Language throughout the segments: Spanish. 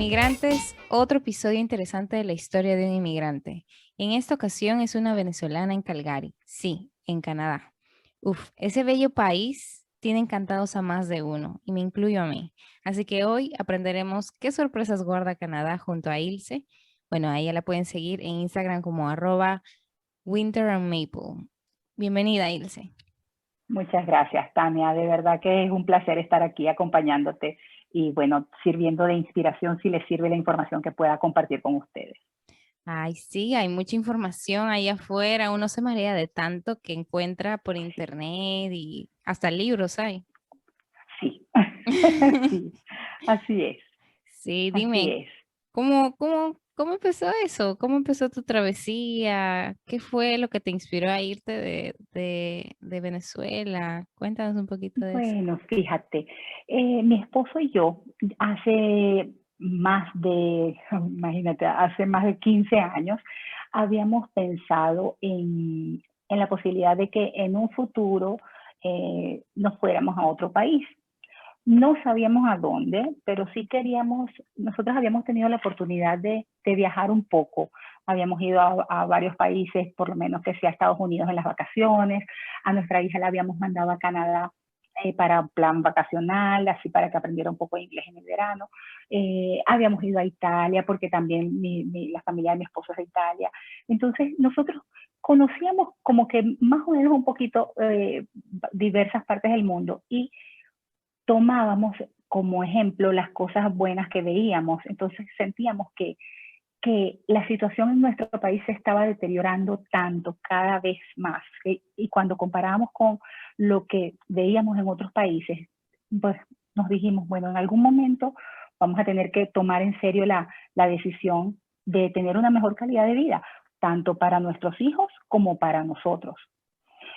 Inmigrantes, otro episodio interesante de la historia de un inmigrante. En esta ocasión es una venezolana en Calgary, sí, en Canadá. Uf, ese bello país tiene encantados a más de uno, y me incluyo a mí. Así que hoy aprenderemos qué sorpresas guarda Canadá junto a Ilse. Bueno, a ella la pueden seguir en Instagram como @winterandmaple. Bienvenida, Ilse. Muchas gracias, Tania. De verdad que es un placer estar aquí acompañándote y, bueno, sirviendo de inspiración si les sirve la información que pueda compartir con ustedes. Ay, sí, hay mucha información ahí afuera. Uno se marea de tanto que encuentra por Sí, internet y hasta libros hay. sí, sí, así es, Sí, así dime, es. ¿cómo empezó eso? ¿Cómo empezó tu travesía? ¿Qué fue lo que te inspiró a irte de Venezuela? Cuéntanos un poquito de eso. Bueno, fíjate, mi esposo y yo hace más de, imagínate, hace más de 15 años habíamos pensado en la posibilidad de que en un futuro nos fuéramos a otro país. No sabíamos a dónde, pero sí queríamos, nosotros habíamos tenido la oportunidad de viajar un poco. Habíamos ido a varios países, por lo menos que sea a Estados Unidos en las vacaciones. A nuestra hija la habíamos mandado a Canadá para un plan vacacional, así para que aprendiera un poco de inglés en el verano. Habíamos ido a Italia, porque también la familia de mi esposo es de Italia. Entonces, nosotros conocíamos como que más o menos un poquito diversas partes del mundo y tomábamos como ejemplo las cosas buenas que veíamos. Entonces sentíamos que la situación en nuestro país se estaba deteriorando tanto cada vez más. Y cuando comparábamos con lo que veíamos en otros países, pues nos dijimos, bueno, en algún momento vamos a tener que tomar en serio la decisión de tener una mejor calidad de vida, tanto para nuestros hijos como para nosotros.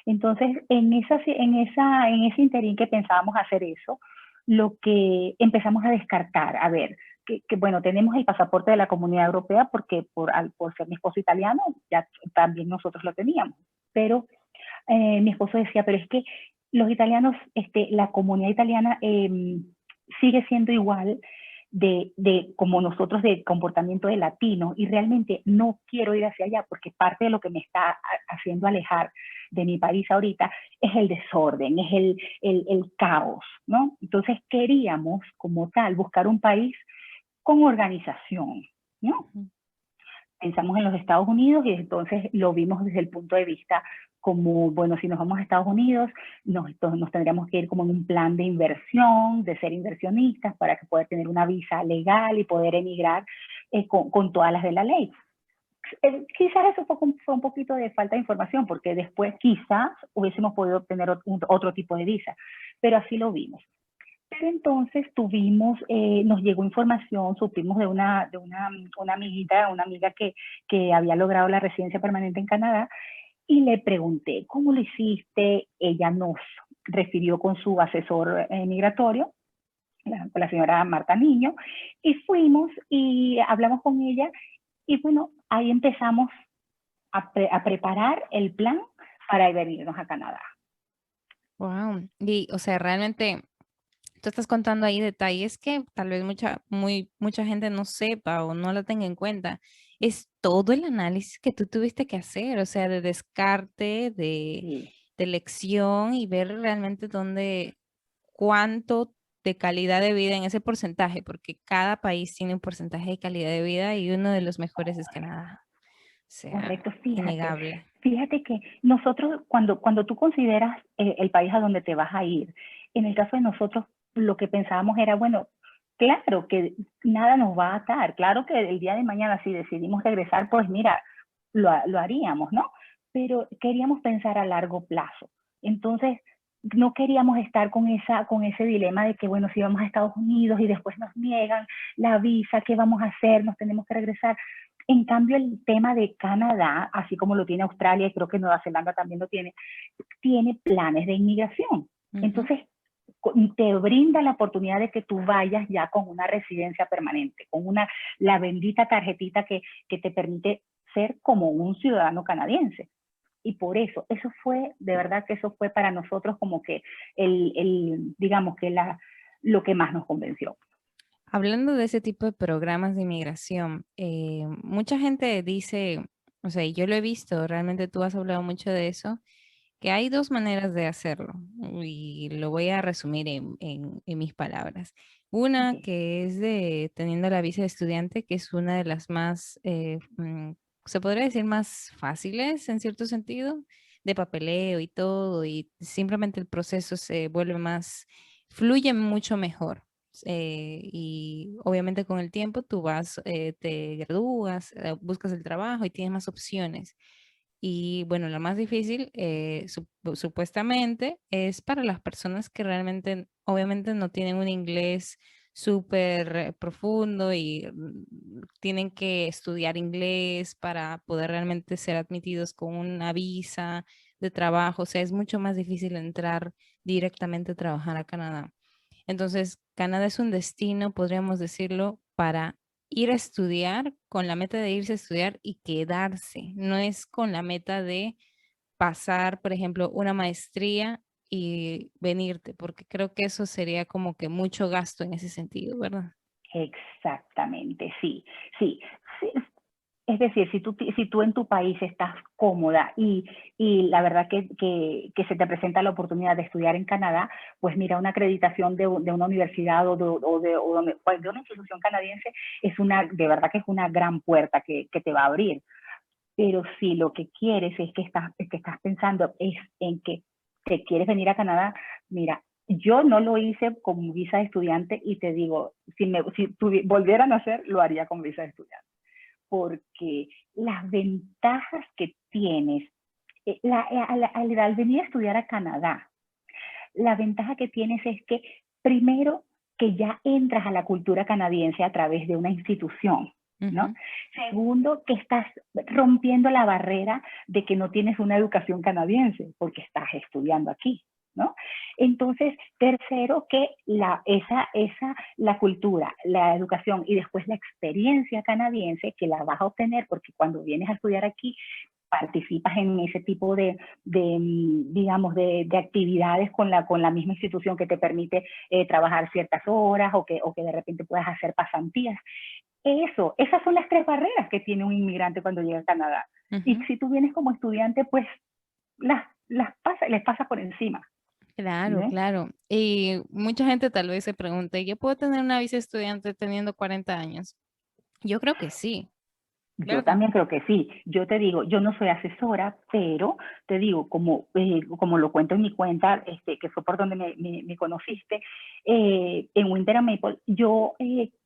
Entonces, en ese interín que pensábamos hacer eso, lo que empezamos a descartar, a ver, bueno, tenemos el pasaporte de la Comunidad Europea porque por ser mi esposo italiano, ya también nosotros lo teníamos. Pero mi esposo decía, pero es que los italianos, la comunidad italiana sigue siendo igual como nosotros de comportamiento de latino y realmente no quiero ir hacia allá porque parte de lo que me está haciendo alejar de mi país ahorita es el desorden, es el caos, ¿no? Entonces queríamos como tal buscar un país con organización, ¿no? Ujú. Pensamos en los Estados Unidos y entonces lo vimos desde el punto de vista como, bueno, si nos vamos a Estados Unidos, nos tendríamos que ir como en un plan de inversión, de ser inversionistas para que poder tener una visa legal y poder emigrar con todas las de la ley. Quizás eso fue un poquito de falta de información, porque después quizás hubiésemos podido obtener otro tipo de visa, pero así lo vimos. Pero entonces nos llegó información, supimos una amiguita, una amiga que había logrado la residencia permanente en Canadá, y le pregunté, ¿cómo lo hiciste? Ella nos refirió con su asesor migratorio, con la señora Marta Niño, y fuimos y hablamos con ella, y bueno, ahí empezamos a preparar el plan para venirnos a Canadá. Wow. Y, o sea, realmente tú estás contando ahí detalles que tal vez mucha gente no sepa o no lo tenga en cuenta. Es todo el análisis que tú tuviste que hacer, o sea, de descarte, Sí. de elección y ver realmente cuánto de calidad de vida en ese porcentaje, porque cada país tiene un porcentaje de calidad de vida y uno de los mejores es Canadá. O sea, Correcto, fíjate. innegable. Fíjate que nosotros, cuando tú consideras el país a donde te vas a ir, en el caso de nosotros, lo que pensábamos era, bueno, claro que nada nos va a atar, claro que el día de mañana si decidimos regresar, pues mira, lo haríamos, ¿no? Pero queríamos pensar a largo plazo. Entonces, no queríamos estar con ese dilema de que, bueno, si vamos a Estados Unidos y después nos niegan la visa, ¿qué vamos a hacer? Nos tenemos que regresar. En cambio, el tema de Canadá, así como lo tiene Australia y creo que Nueva Zelanda también lo tiene planes de inmigración. Ujú. Entonces, te brinda la oportunidad de que tú vayas ya con una residencia permanente, con la bendita tarjetita que te permite ser como un ciudadano canadiense. Y por eso fue, de verdad que eso fue para nosotros como que digamos que lo que más nos convenció. Hablando de ese tipo de programas de inmigración, mucha gente dice, o sea, y yo lo he visto, realmente tú has hablado mucho de eso, que hay dos maneras de hacerlo y lo voy a resumir en mis palabras. Una Ok. que es de teniendo la visa de estudiante, que es una de las más, se podría decir más fáciles en cierto sentido, de papeleo y todo, y simplemente el proceso se vuelve más, fluye mucho mejor. Y obviamente con el tiempo tú vas, te gradúas, buscas el trabajo y tienes más opciones. Y bueno, la más difícil, supuestamente, es para las personas que realmente, obviamente, no tienen un inglés súper profundo y tienen que estudiar inglés para poder realmente ser admitidos con una visa de trabajo. O sea, es mucho más difícil entrar directamente a trabajar a Canadá. Entonces, Canadá es un destino, podríamos decirlo, para ir a estudiar con la meta de irse a estudiar y quedarse. No es con la meta de pasar, por ejemplo, una maestría y venirte, porque creo que eso sería como que mucho gasto en ese sentido, ¿verdad? Exactamente, sí, sí. Sí, es decir, si tú en tu país estás cómoda y la verdad que se te presenta la oportunidad de estudiar en Canadá, pues mira, una acreditación de una universidad o de una institución canadiense de verdad que es una gran puerta que te va a abrir. Pero si lo que quieres es que estás pensando es en que te quieres venir a Canadá, mira, yo no lo hice con visa de estudiante y te digo, si volvieran a hacer, lo haría con visa de estudiante porque las ventajas que tienes al venir a estudiar a Canadá, la ventaja que tienes es que primero que ya entras a la cultura canadiense a través de una institución, ¿no? Ujú. Segundo, que estás rompiendo la barrera de que no tienes una educación canadiense porque estás estudiando aquí, ¿no? Entonces, tercero, que la cultura, la educación y después la experiencia canadiense que la vas a obtener porque cuando vienes a estudiar aquí participas en ese tipo digamos, de actividades con la misma institución que te permite trabajar ciertas horas o que de repente puedas hacer pasantías. Esas son las tres barreras que tiene un inmigrante cuando llega a Canadá. Y Ujú. si tú vienes como estudiante, pues les pasa por encima. Claro, ¿Ves? claro. Y mucha gente tal vez se pregunte, ¿yo puedo tener una visa estudiante teniendo 40 años? Yo creo que sí, Yo ¿verdad? también creo que sí. Yo te digo, yo no soy asesora, pero te digo, como lo cuento en mi cuenta, que fue por donde me conociste, en Winter and Maple, yo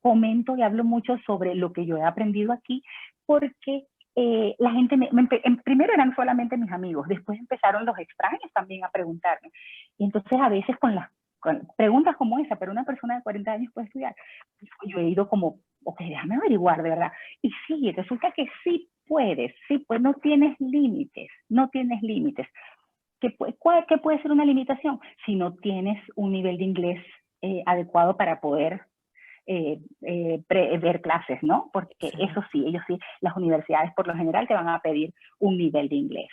comento y hablo mucho sobre lo que yo he aprendido aquí, porque la gente, primero eran solamente mis amigos, después empezaron los extraños también a preguntarme. Y entonces a veces con preguntas como esa, pero una persona de 40 años puede estudiar. Yo he ido como, ok, déjame averiguar de verdad. Y sí, resulta que sí puedes, sí, pues no tienes límites, no tienes límites. ¿Qué puede ser una limitación? Si no tienes un nivel de inglés adecuado para poder ver clases, ¿no? Porque eso Exacto. sí, ellos sí, las universidades por lo general te van a pedir un nivel de inglés.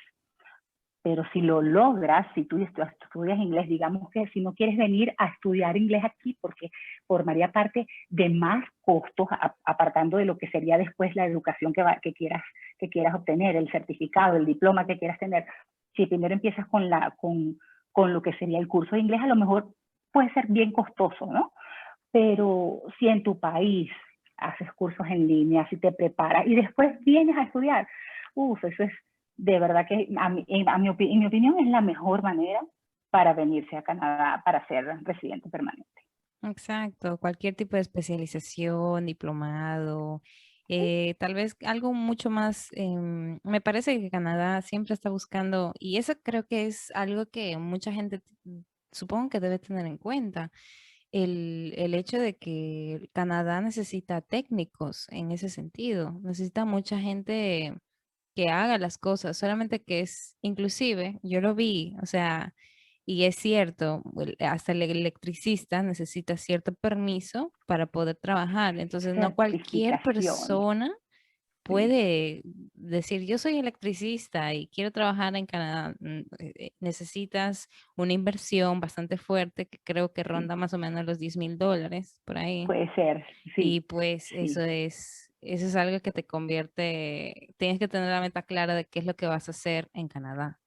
Pero si lo logras, si tú estudias inglés, digamos que si no quieres venir a estudiar inglés aquí porque formaría parte de más costos, apartando de lo que sería después la educación que quieras obtener, el certificado, el diploma que quieras tener. Si primero empiezas con lo que sería el curso de inglés, a lo mejor puede ser bien costoso, ¿no? Pero si en tu país haces cursos en línea, si te preparas y después vienes a estudiar, eso es de verdad que en mi opinión es la mejor manera para venirse a Canadá para ser residente permanente. Exacto, cualquier tipo de especialización, diplomado, tal vez algo mucho más, me parece que Canadá siempre está buscando, y eso creo que es algo que mucha gente supongo que debe tener en cuenta, el hecho de que Canadá necesita técnicos en ese sentido, necesita mucha gente que haga las cosas, solamente que es, inclusive, yo lo vi, o sea, y es cierto, hasta el electricista necesita cierto permiso para poder trabajar, entonces no cualquier Certificación. persona sí, puede decir, yo soy electricista y quiero trabajar en Canadá. Necesitas una inversión bastante fuerte que creo que sí, ronda más o menos los $10,000 por ahí. puede ser, Y sí, pues sí. eso es algo que te convierte, tienes que tener la meta clara de qué es lo que vas a hacer en Canadá.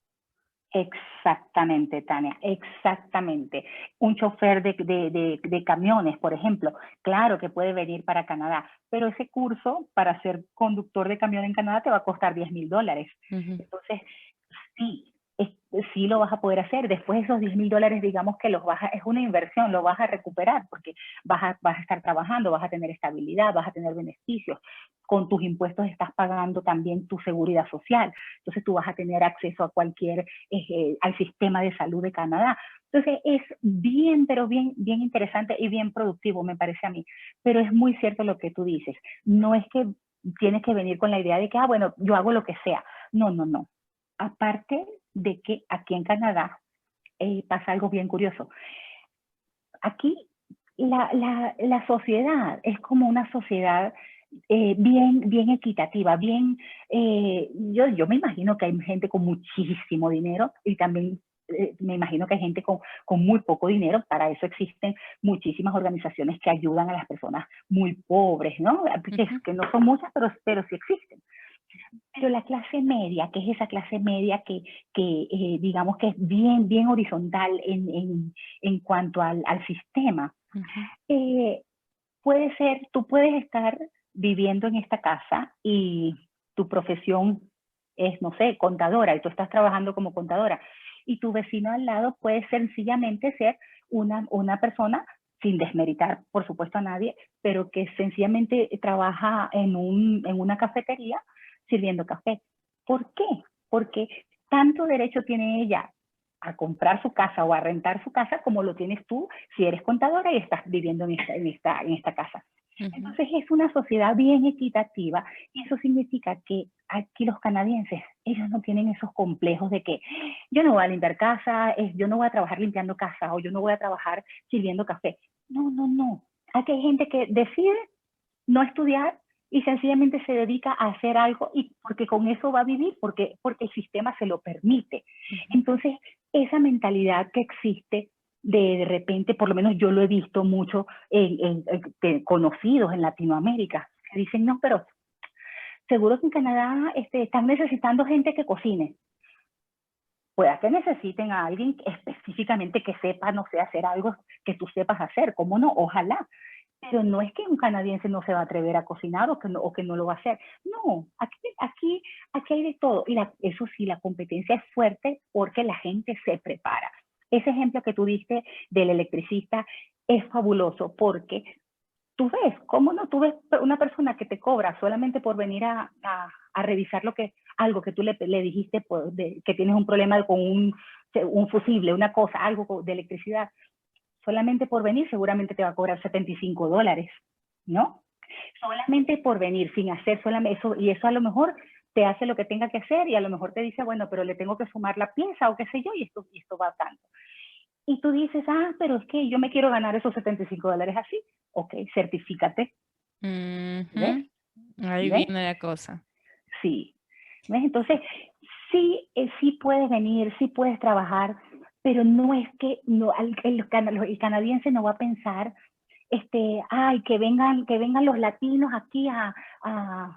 Exactamente, Tania, exactamente. Un chofer de camiones, por ejemplo, claro que puede venir para Canadá, pero ese curso para ser conductor de camión en Canadá te va a costar $10,000. Ujú, Entonces, sí, sí lo vas a poder hacer. Después esos $10,000, digamos que es una inversión, lo vas a recuperar porque vas a estar trabajando, vas a tener estabilidad, vas a tener beneficios. Con tus impuestos estás pagando también tu seguridad social. Entonces tú vas a tener acceso a al sistema de salud de Canadá. Entonces es bien, pero bien, bien interesante y bien productivo, me parece a mí. Pero es muy cierto lo que tú dices. No es que tienes que venir con la idea de que, bueno, yo hago lo que sea. No, no, no. Aparte de que aquí en Canadá pasa algo bien curioso. Aquí la sociedad es como una sociedad bien, bien equitativa, bien, yo me imagino que hay gente con muchísimo dinero y también me imagino que hay gente con muy poco dinero, para eso existen muchísimas organizaciones que ayudan a las personas muy pobres, ¿no? ujú, Que no son muchas, pero sí existen. Pero la clase media, que es esa clase media que digamos que es bien, bien horizontal en cuanto al sistema, ujú. eh, puede ser, tú puedes estar viviendo en esta casa y tu profesión es, no sé, contadora, y tú estás trabajando como contadora, y tu vecino al lado puede sencillamente ser una persona, sin desmeritar, por supuesto, a nadie, pero que sencillamente trabaja en una cafetería sirviendo café. ¿Por qué? Porque tanto derecho tiene ella a comprar su casa o a rentar su casa como lo tienes tú si eres contadora y estás viviendo en esta casa. Ujú. Entonces es una sociedad bien equitativa y eso significa que aquí los canadienses, ellos no tienen esos complejos de que yo no voy a limpiar casa, yo no voy a trabajar limpiando casa o yo no voy a trabajar sirviendo café. No, no, no. Aquí hay gente que decide no estudiar y sencillamente se dedica a hacer algo y porque con eso va a vivir, porque el sistema se lo permite. Ujú. Entonces, esa mentalidad que existe de repente, por lo menos yo lo he visto mucho conocidos en Latinoamérica, que dicen, no, pero seguro que en Canadá están necesitando gente que cocine. Pueda que necesiten a alguien específicamente que sepa, no sé, hacer algo que tú sepas hacer, ¿cómo no? Ojalá, pero no es que un canadiense no se va a atrever a cocinar o que no lo va a hacer. No, aquí hay de todo. Y eso sí, la competencia es fuerte porque la gente se prepara. Ese ejemplo que tú diste del electricista es fabuloso porque tú ves, ¿cómo no? Tú ves una persona que te cobra solamente por venir a revisar algo que tú le dijiste que tienes un problema con un fusible, una cosa, algo de electricidad solamente por venir seguramente te va a cobrar $75, ¿no? Solamente por venir, sin hacer solamente eso, y eso a lo mejor te hace lo que tenga que hacer y a lo mejor te dice, bueno, pero le tengo que sumar la pieza o qué sé yo, y esto va tanto. Y tú dices, pero es que yo me quiero ganar esos $75 así. Ok, certifícate, ¿ves? Ujú. Ahí ¿Ves? viene la cosa. Sí. ¿Ves? Entonces, sí, sí puedes venir, sí puedes trabajar, pero no es que no, el canadiense no va a pensar ay, que vengan los latinos aquí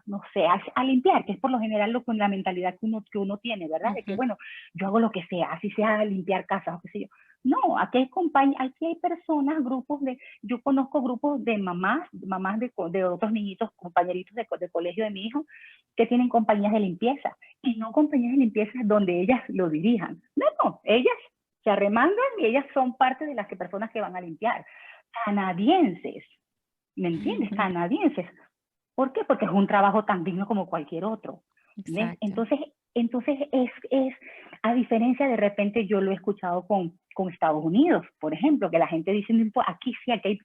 no sé, a limpiar, que es por lo general con la mentalidad que uno tiene, ¿verdad? De que, Ujú. bueno, yo hago lo que sea, así sea limpiar casas o qué sé yo. No, aquí hay personas, yo conozco grupos de mamás de otros niñitos, compañeritos de colegio de mi hijo, que tienen compañías de limpieza, y no compañías de limpieza donde ellas lo dirijan. No, no, ellas se arremangan y ellas son parte de las personas que van a limpiar canadienses, ¿me entiendes? Ujú. Canadienses. ¿Por qué? Porque es un trabajo tan digno como cualquier otro. ¿Ves? Exacto. Entonces a diferencia de repente yo lo he escuchado con Estados Unidos, por ejemplo, que la gente dice, aquí sí, aquí hay,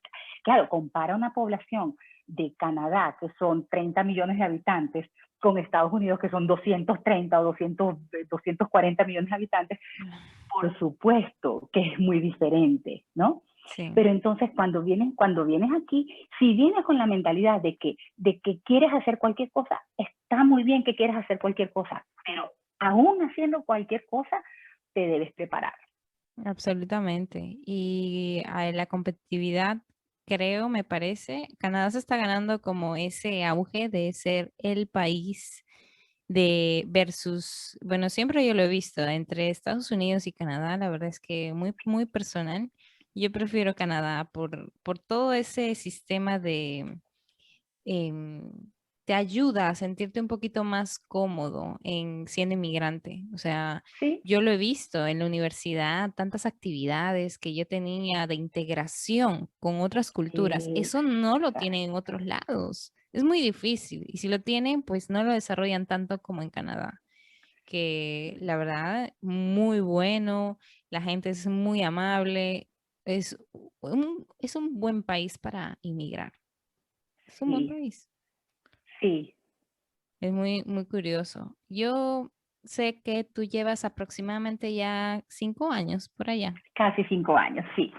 claro, compara una población de Canadá, que son 30 millones de habitantes, con Estados Unidos, que son 230 o 240 millones de habitantes, por supuesto que es muy diferente, ¿no? Sí, Pero entonces cuando vienes aquí, si vienes con la mentalidad de que quieres hacer cualquier cosa, está muy bien que quieras hacer cualquier cosa, pero aún haciendo cualquier cosa, te debes preparar. absolutamente. Y la competitividad, creo, me parece, Canadá se está ganando como ese auge de ser el país de versus, bueno, siempre yo lo he visto entre Estados Unidos y Canadá, la verdad es que muy, muy personal. Yo prefiero Canadá por todo ese sistema em, te ayuda a sentirte un poquito más cómodo en siendo inmigrante. O sea, ¿Sí? yo lo he visto en la universidad, tantas actividades que yo tenía de integración con otras culturas. Eso no lo tienen en otros Exacto. lados. Es muy difícil. Y si lo tienen, pues no lo desarrollan tanto como en Canadá, que la verdad, muy bueno, la gente es muy amable, es es un buen país para inmigrar. Es un buen Sí, país. sí, Es muy, muy curioso. Yo sé que tú llevas aproximadamente ya 5 años por allá. casi 5 años, sí.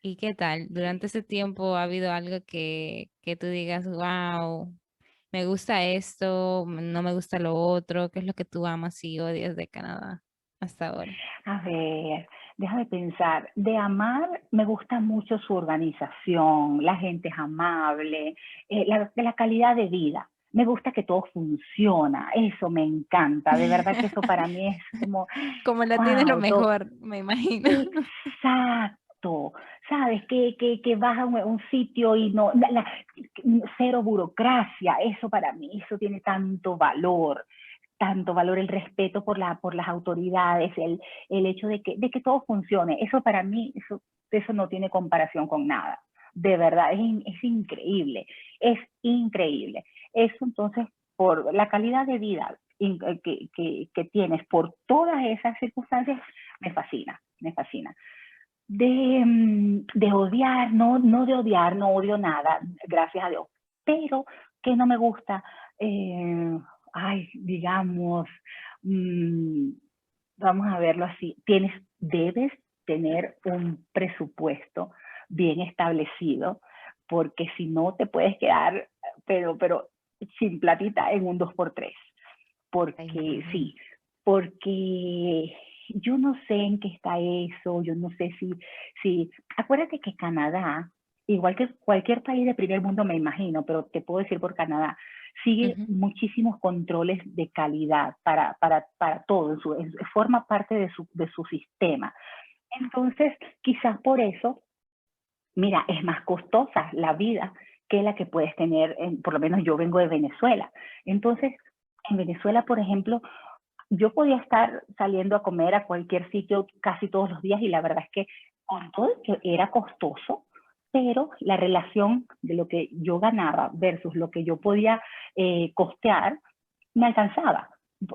¿Y qué tal? Sí. Durante ese tiempo ha habido algo que tú digas, wow, me gusta esto, no me gusta lo otro. ¿Qué es lo que tú amas y odias de Canadá hasta ahora? A ver, déjame pensar. De amar, me gusta mucho su organización, la gente es amable, la calidad de vida. Me gusta que todo funciona, eso me encanta. De verdad que eso para mí es como, Como la tienes lo wow, todo. mejor, me imagino. Exacto. Sabes que vas a un sitio y no, cero burocracia, eso para mí, eso tiene tanto valor el respeto por las autoridades, el hecho de que todo funcione. Eso para mí, eso no tiene comparación con nada. De verdad, es increíble, es increíble. Eso entonces, por la calidad de vida que tienes, por todas esas circunstancias, me fascina, me fascina. De odiar, no de odiar, no odio nada, gracias a Dios, pero que no me gusta, digamos, mmm, vamos a verlo así, debes tener un presupuesto bien establecido, porque si no te puedes quedar, pero sin platita en un 2x3, Ay, porque imagino. sí, porque yo no sé en qué está eso, yo no sé si, acuérdate que Canadá, igual que cualquier país de primer mundo me imagino, pero te puedo decir por Canadá, sigue Ujú. muchísimos controles de calidad para todo, forma parte de su sistema. Entonces, quizás por eso, mira, es más costosa la vida que la que puedes tener, por lo menos yo vengo de Venezuela. Entonces, en Venezuela, por ejemplo, yo podía estar saliendo a comer a cualquier sitio casi todos los días y la verdad es que con todo que era costoso, pero la relación de lo que yo ganaba versus lo que yo podía costear me alcanzaba.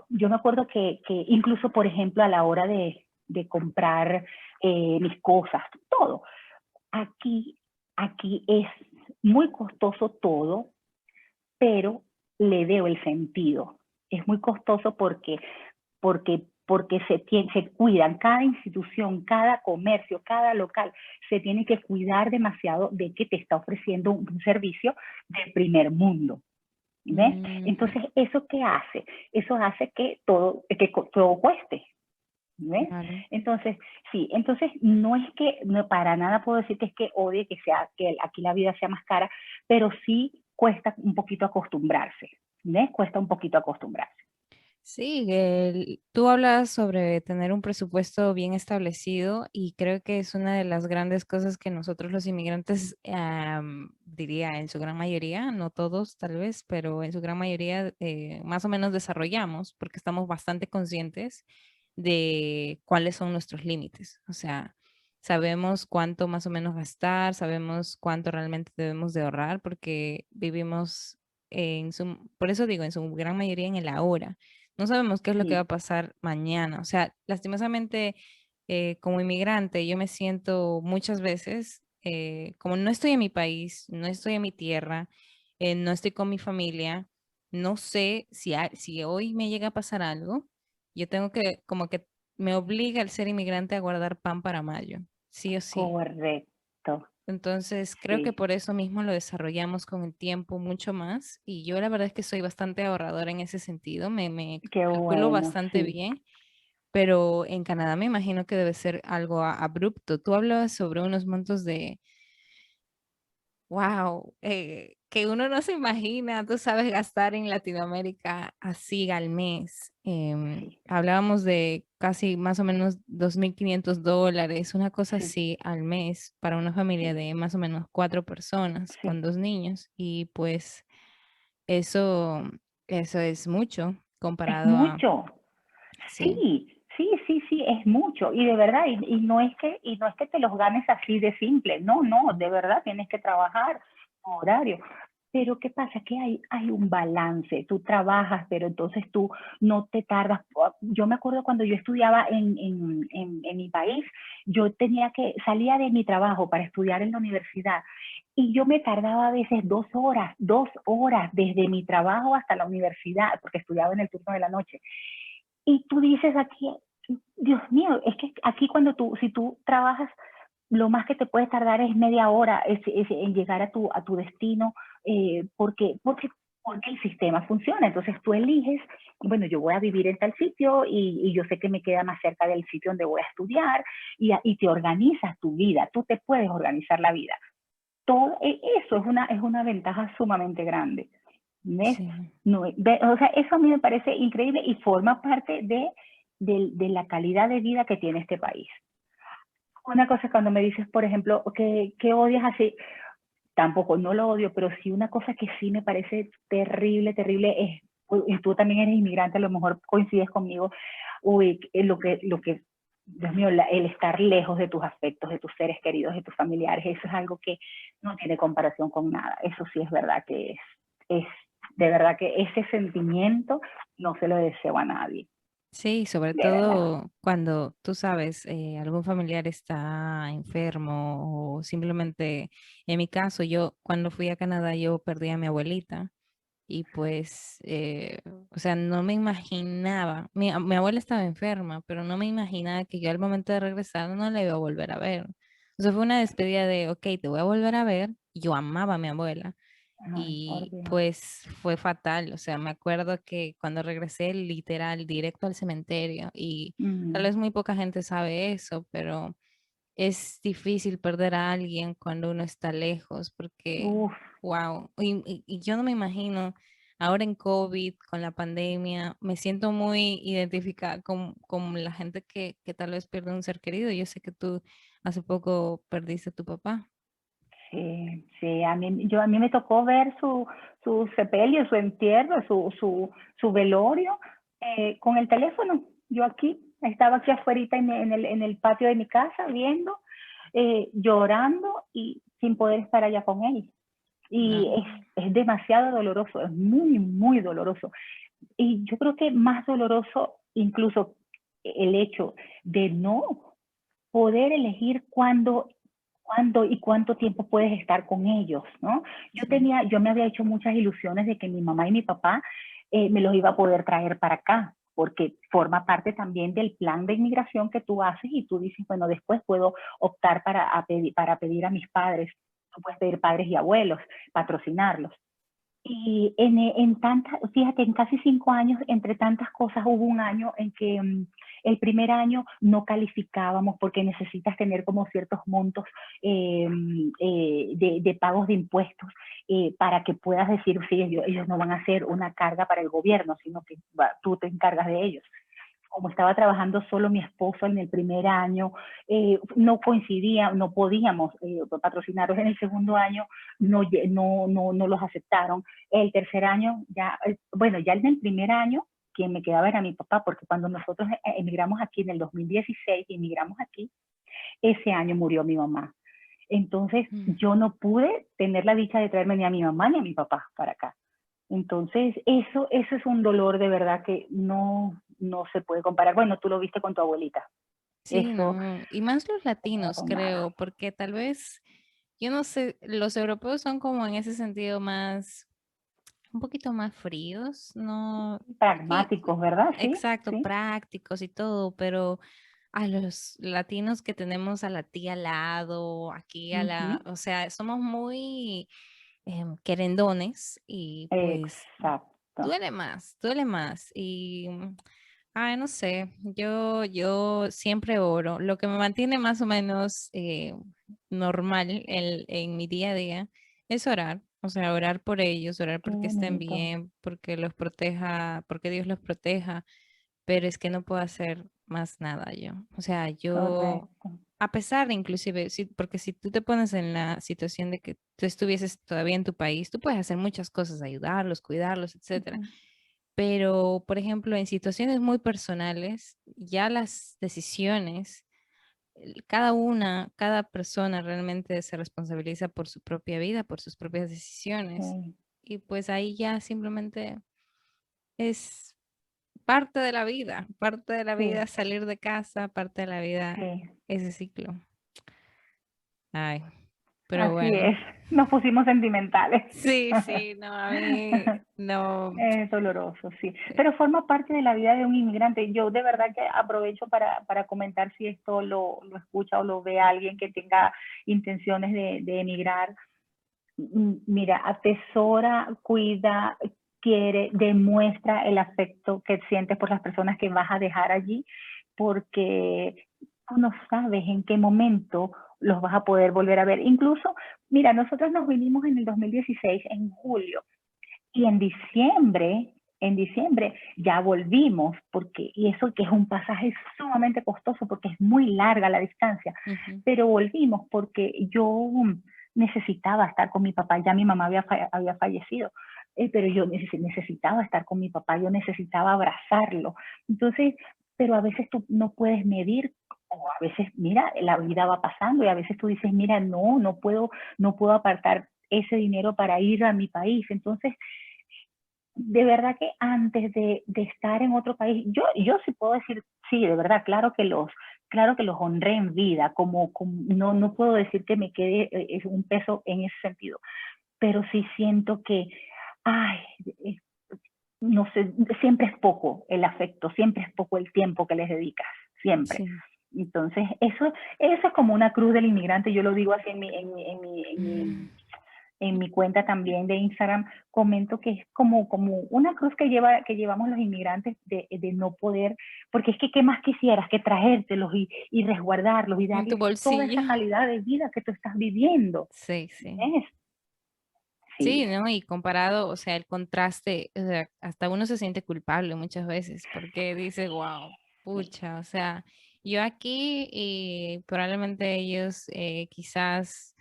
Yo me acuerdo que incluso, por ejemplo, a la hora de comprar mis cosas, todo, aquí, aquí es muy costoso todo, pero le veo el sentido. Es muy costoso porque se cuidan, cada institución, cada comercio, cada local, se tiene que cuidar demasiado de que te está ofreciendo un servicio de primer mundo. ¿Ves? Mm, Entonces, ¿eso qué hace? Eso hace que todo cueste. ¿Ves? claro. Entonces, sí, entonces no es que, no, para nada puedo decir que es que odie que aquí la vida sea más cara, pero sí cuesta un poquito acostumbrarse. ¿Ves? Cuesta un poquito acostumbrarse. Sí, tú hablas sobre tener un presupuesto bien establecido y creo que es una de las grandes cosas que nosotros los inmigrantes, diría en su gran mayoría, no todos tal vez, pero en su gran mayoría más o menos desarrollamos porque estamos bastante conscientes de cuáles son nuestros límites. O sea, sabemos cuánto más o menos gastar, sabemos cuánto realmente debemos de ahorrar porque vivimos por eso digo, en su gran mayoría en el ahora. No sabemos qué es lo que va a Sí, pasar mañana. O sea, lastimosamente, como inmigrante, yo me siento muchas veces, como no estoy en mi país, no estoy en mi tierra, no estoy con mi familia, no sé si hoy me llega a pasar algo, yo tengo que, como que me obliga el ser inmigrante a guardar pan para mayo, sí o sí. correcto. Entonces, creo que sí, por eso mismo lo desarrollamos con el tiempo mucho más. Y yo la verdad es que soy bastante ahorradora en ese sentido, me qué calculo bueno, bastante sí, bien, pero en Canadá me imagino que debe ser algo abrupto. Tú hablabas sobre unos montos de, wow, que uno no se imagina, tú sabes, gastar en Latinoamérica así al mes. sí, Hablábamos de casi más o menos $2,500, una cosa sí, así al mes para una familia sí, de más o menos 4 personas con sí. 2 niños. Y pues eso, eso es mucho Es comparado a, mucho. sí, Sí, sí, sí, sí, es mucho. Y de verdad, y no es que te los ganes así de simple. No, no, de verdad tienes que trabajar tu horario. Pero ¿qué pasa? Que hay un balance. Tú trabajas, pero entonces tú no te tardas. Yo me acuerdo cuando yo estudiaba en mi país, yo salía de mi trabajo para estudiar en la universidad y yo me tardaba a veces 2 horas desde mi trabajo hasta la universidad, porque estudiaba en el turno de la noche. Y tú dices aquí, Dios mío, es que aquí si tú trabajas, lo más que te puedes tardar es media hora en llegar a tu destino, porque el sistema funciona. Entonces tú eliges, bueno, yo voy a vivir en tal sitio y yo sé que me queda más cerca del sitio donde voy a estudiar y te organizas tu vida, tú te puedes organizar la vida. Eso es una ventaja sumamente grande. ¿Ves? sí, No, o sea, eso a mí me parece increíble y forma parte de la calidad de vida que tiene este país. Una cosa es cuando me dices, por ejemplo, que odias así, tampoco, no lo odio, pero sí una cosa que sí me parece terrible, terrible es, y tú también eres inmigrante, a lo mejor coincides conmigo, uy, Dios mío, el estar lejos de tus afectos, de tus seres queridos, de tus familiares, eso es algo que no tiene comparación con nada. Eso sí es verdad que es de verdad que ese sentimiento no se lo deseo a nadie, sí, sobre de verdad. todo cuando tú sabes, algún familiar está enfermo o simplemente, en mi caso, yo cuando fui a Canadá, yo perdí a mi abuelita y pues, o sea, no me imaginaba, mi abuela estaba enferma, pero no me imaginaba que yo al momento de regresar no la iba a volver a ver. O sea, fue una despedida de, ok, te voy a volver a ver. Yo amaba a mi abuela Ay, por y Dios. pues fue fatal. O sea, me acuerdo que cuando regresé literal directo al cementerio y tal Mm, vez muy poca gente sabe eso, pero es difícil perder a alguien cuando uno está lejos porque, uf, wow, y yo no me imagino ahora en COVID, con la pandemia, me siento muy identificada con la gente que tal vez pierde un ser querido. Yo sé que tú hace poco perdiste a tu papá. sí, sí, a mí me tocó ver su sepelio, su entierro, su velorio con el teléfono. Yo estaba aquí afuera en el patio de mi casa viendo, llorando y sin poder estar allá con él. No, Y es demasiado doloroso, es muy, muy doloroso. Y yo creo que más doloroso incluso el hecho de no poder elegir cuándo y cuánto tiempo puedes estar con ellos, ¿no? sí. Yo me había hecho muchas ilusiones de que mi mamá y mi papá me los iba a poder traer para acá, porque forma parte también del plan de inmigración que tú haces y tú dices, bueno, después puedo optar para pedir a mis padres, tú puedes pedir padres y abuelos, patrocinarlos. Y fíjate, en casi 5 años, entre tantas cosas, hubo un año en que el primer año no calificábamos porque necesitas tener como ciertos montos de pagos de impuestos para que puedas decir, sí, ellos no van a ser una carga para el gobierno, sino que tú te encargas de ellos. Como estaba trabajando solo mi esposo en el primer año, no coincidía, no podíamos patrocinarlos en el segundo año, no los aceptaron. El tercer año, bueno, ya en el primer año, quien me quedaba era mi papá, porque cuando nosotros emigramos aquí en el 2016, emigramos aquí, ese año murió mi mamá. Entonces, Mm. yo no pude tener la dicha de traerme ni a mi mamá ni a mi papá para acá. Entonces, eso es un dolor de verdad que no se puede comparar. Bueno, tú lo viste con tu abuelita. Sí, Eso no, y más los no latinos, con nada. creo, porque tal vez, yo no sé, los europeos son como en ese sentido más, un poquito más fríos, ¿no? Sí, Pragmáticos, ¿verdad? Sí, exacto, sí. prácticos y todo, pero a los latinos que tenemos a la tía al lado, aquí a la, Ujú. o sea, somos muy querendones y pues Exacto, duele más, duele más. Y, ay, no sé, yo siempre oro. Lo que me mantiene más o menos normal en mi día a día es orar. O sea, orar por ellos, orar qué porque estén bonito, bien, porque los proteja, porque Dios los proteja, pero es que no puedo hacer más nada yo. O sea, yo, correcto. a pesar de inclusive, porque si tú te pones en la situación de que tú estuvieses todavía en tu país, tú puedes hacer muchas cosas, ayudarlos, cuidarlos, etcétera. Ujú. Pero, por ejemplo, en situaciones muy personales, ya las decisiones, cada persona realmente se responsabiliza por su propia vida, por sus propias decisiones. Sí, Y pues ahí ya simplemente es parte de la vida sí, salir de casa, parte de la vida sí, ese ciclo. Ay, pero así bueno. es. Nos pusimos sentimentales. Sí, sí, no, a mí no. Es doloroso, sí. Pero forma parte de la vida de un inmigrante. Yo de verdad que aprovecho para comentar si esto lo escucha o lo ve alguien que tenga intenciones de emigrar. Mira, atesora, cuida, quiere, demuestra el afecto que sientes por las personas que vas a dejar allí, porque tú no sabes en qué momento los vas a poder volver a ver. Incluso, mira, nosotros nos vinimos en el 2016, en julio, y en diciembre ya volvimos, porque, y eso que es un pasaje sumamente costoso, porque es muy larga la distancia, Ujú. pero volvimos porque yo necesitaba estar con mi papá, ya mi mamá había fallecido, pero yo necesitaba estar con mi papá, yo necesitaba abrazarlo. Entonces, pero a veces tú no puedes medir, o a veces, mira, la vida va pasando y a veces tú dices, mira, no puedo apartar ese dinero para ir a mi país. Entonces, de verdad que antes de estar en otro país, yo sí puedo decir, sí, de verdad, claro que los honré en vida, no puedo decir que me quede un peso en ese sentido, pero sí siento que, ay, eh, no sé, siempre es poco el afecto, siempre es poco el tiempo que les dedicas, siempre. Sí. Entonces, eso es como una cruz del inmigrante, yo lo digo así Mm. en mi cuenta también de Instagram, comento que es como una cruz que llevamos los inmigrantes de no poder, porque es que qué más quisieras que traértelos y resguardarlos y En tu darles toda bolsillo. esa calidad de vida que tú estás viviendo. Sí, sí. ¿Ves? Sí, Sí, ¿no? Y comparado, o sea, el contraste, o sea, hasta uno se siente culpable muchas veces porque dice, wow, sí, pucha, o sea, yo aquí y probablemente ellos quizás,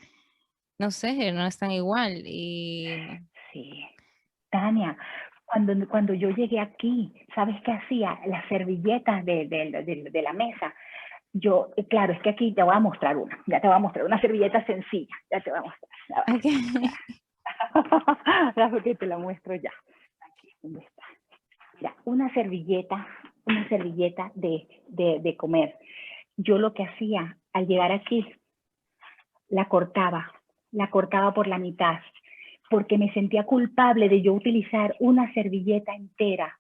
no sé, no están igual. Y sí. Tania, cuando yo llegué aquí, ¿sabes qué hacía? Las servilletas de la mesa. Yo, claro, es que aquí te voy a mostrar una, ya te voy a mostrar una servilleta sencilla, ya te voy a mostrar. Ya ok. porque te la muestro ya. Aquí, ¿dónde está? Mira, una servilleta de comer. Yo lo que hacía al llegar aquí, la cortaba, la cortaba por la mitad, porque me sentía culpable de yo utilizar una servilleta entera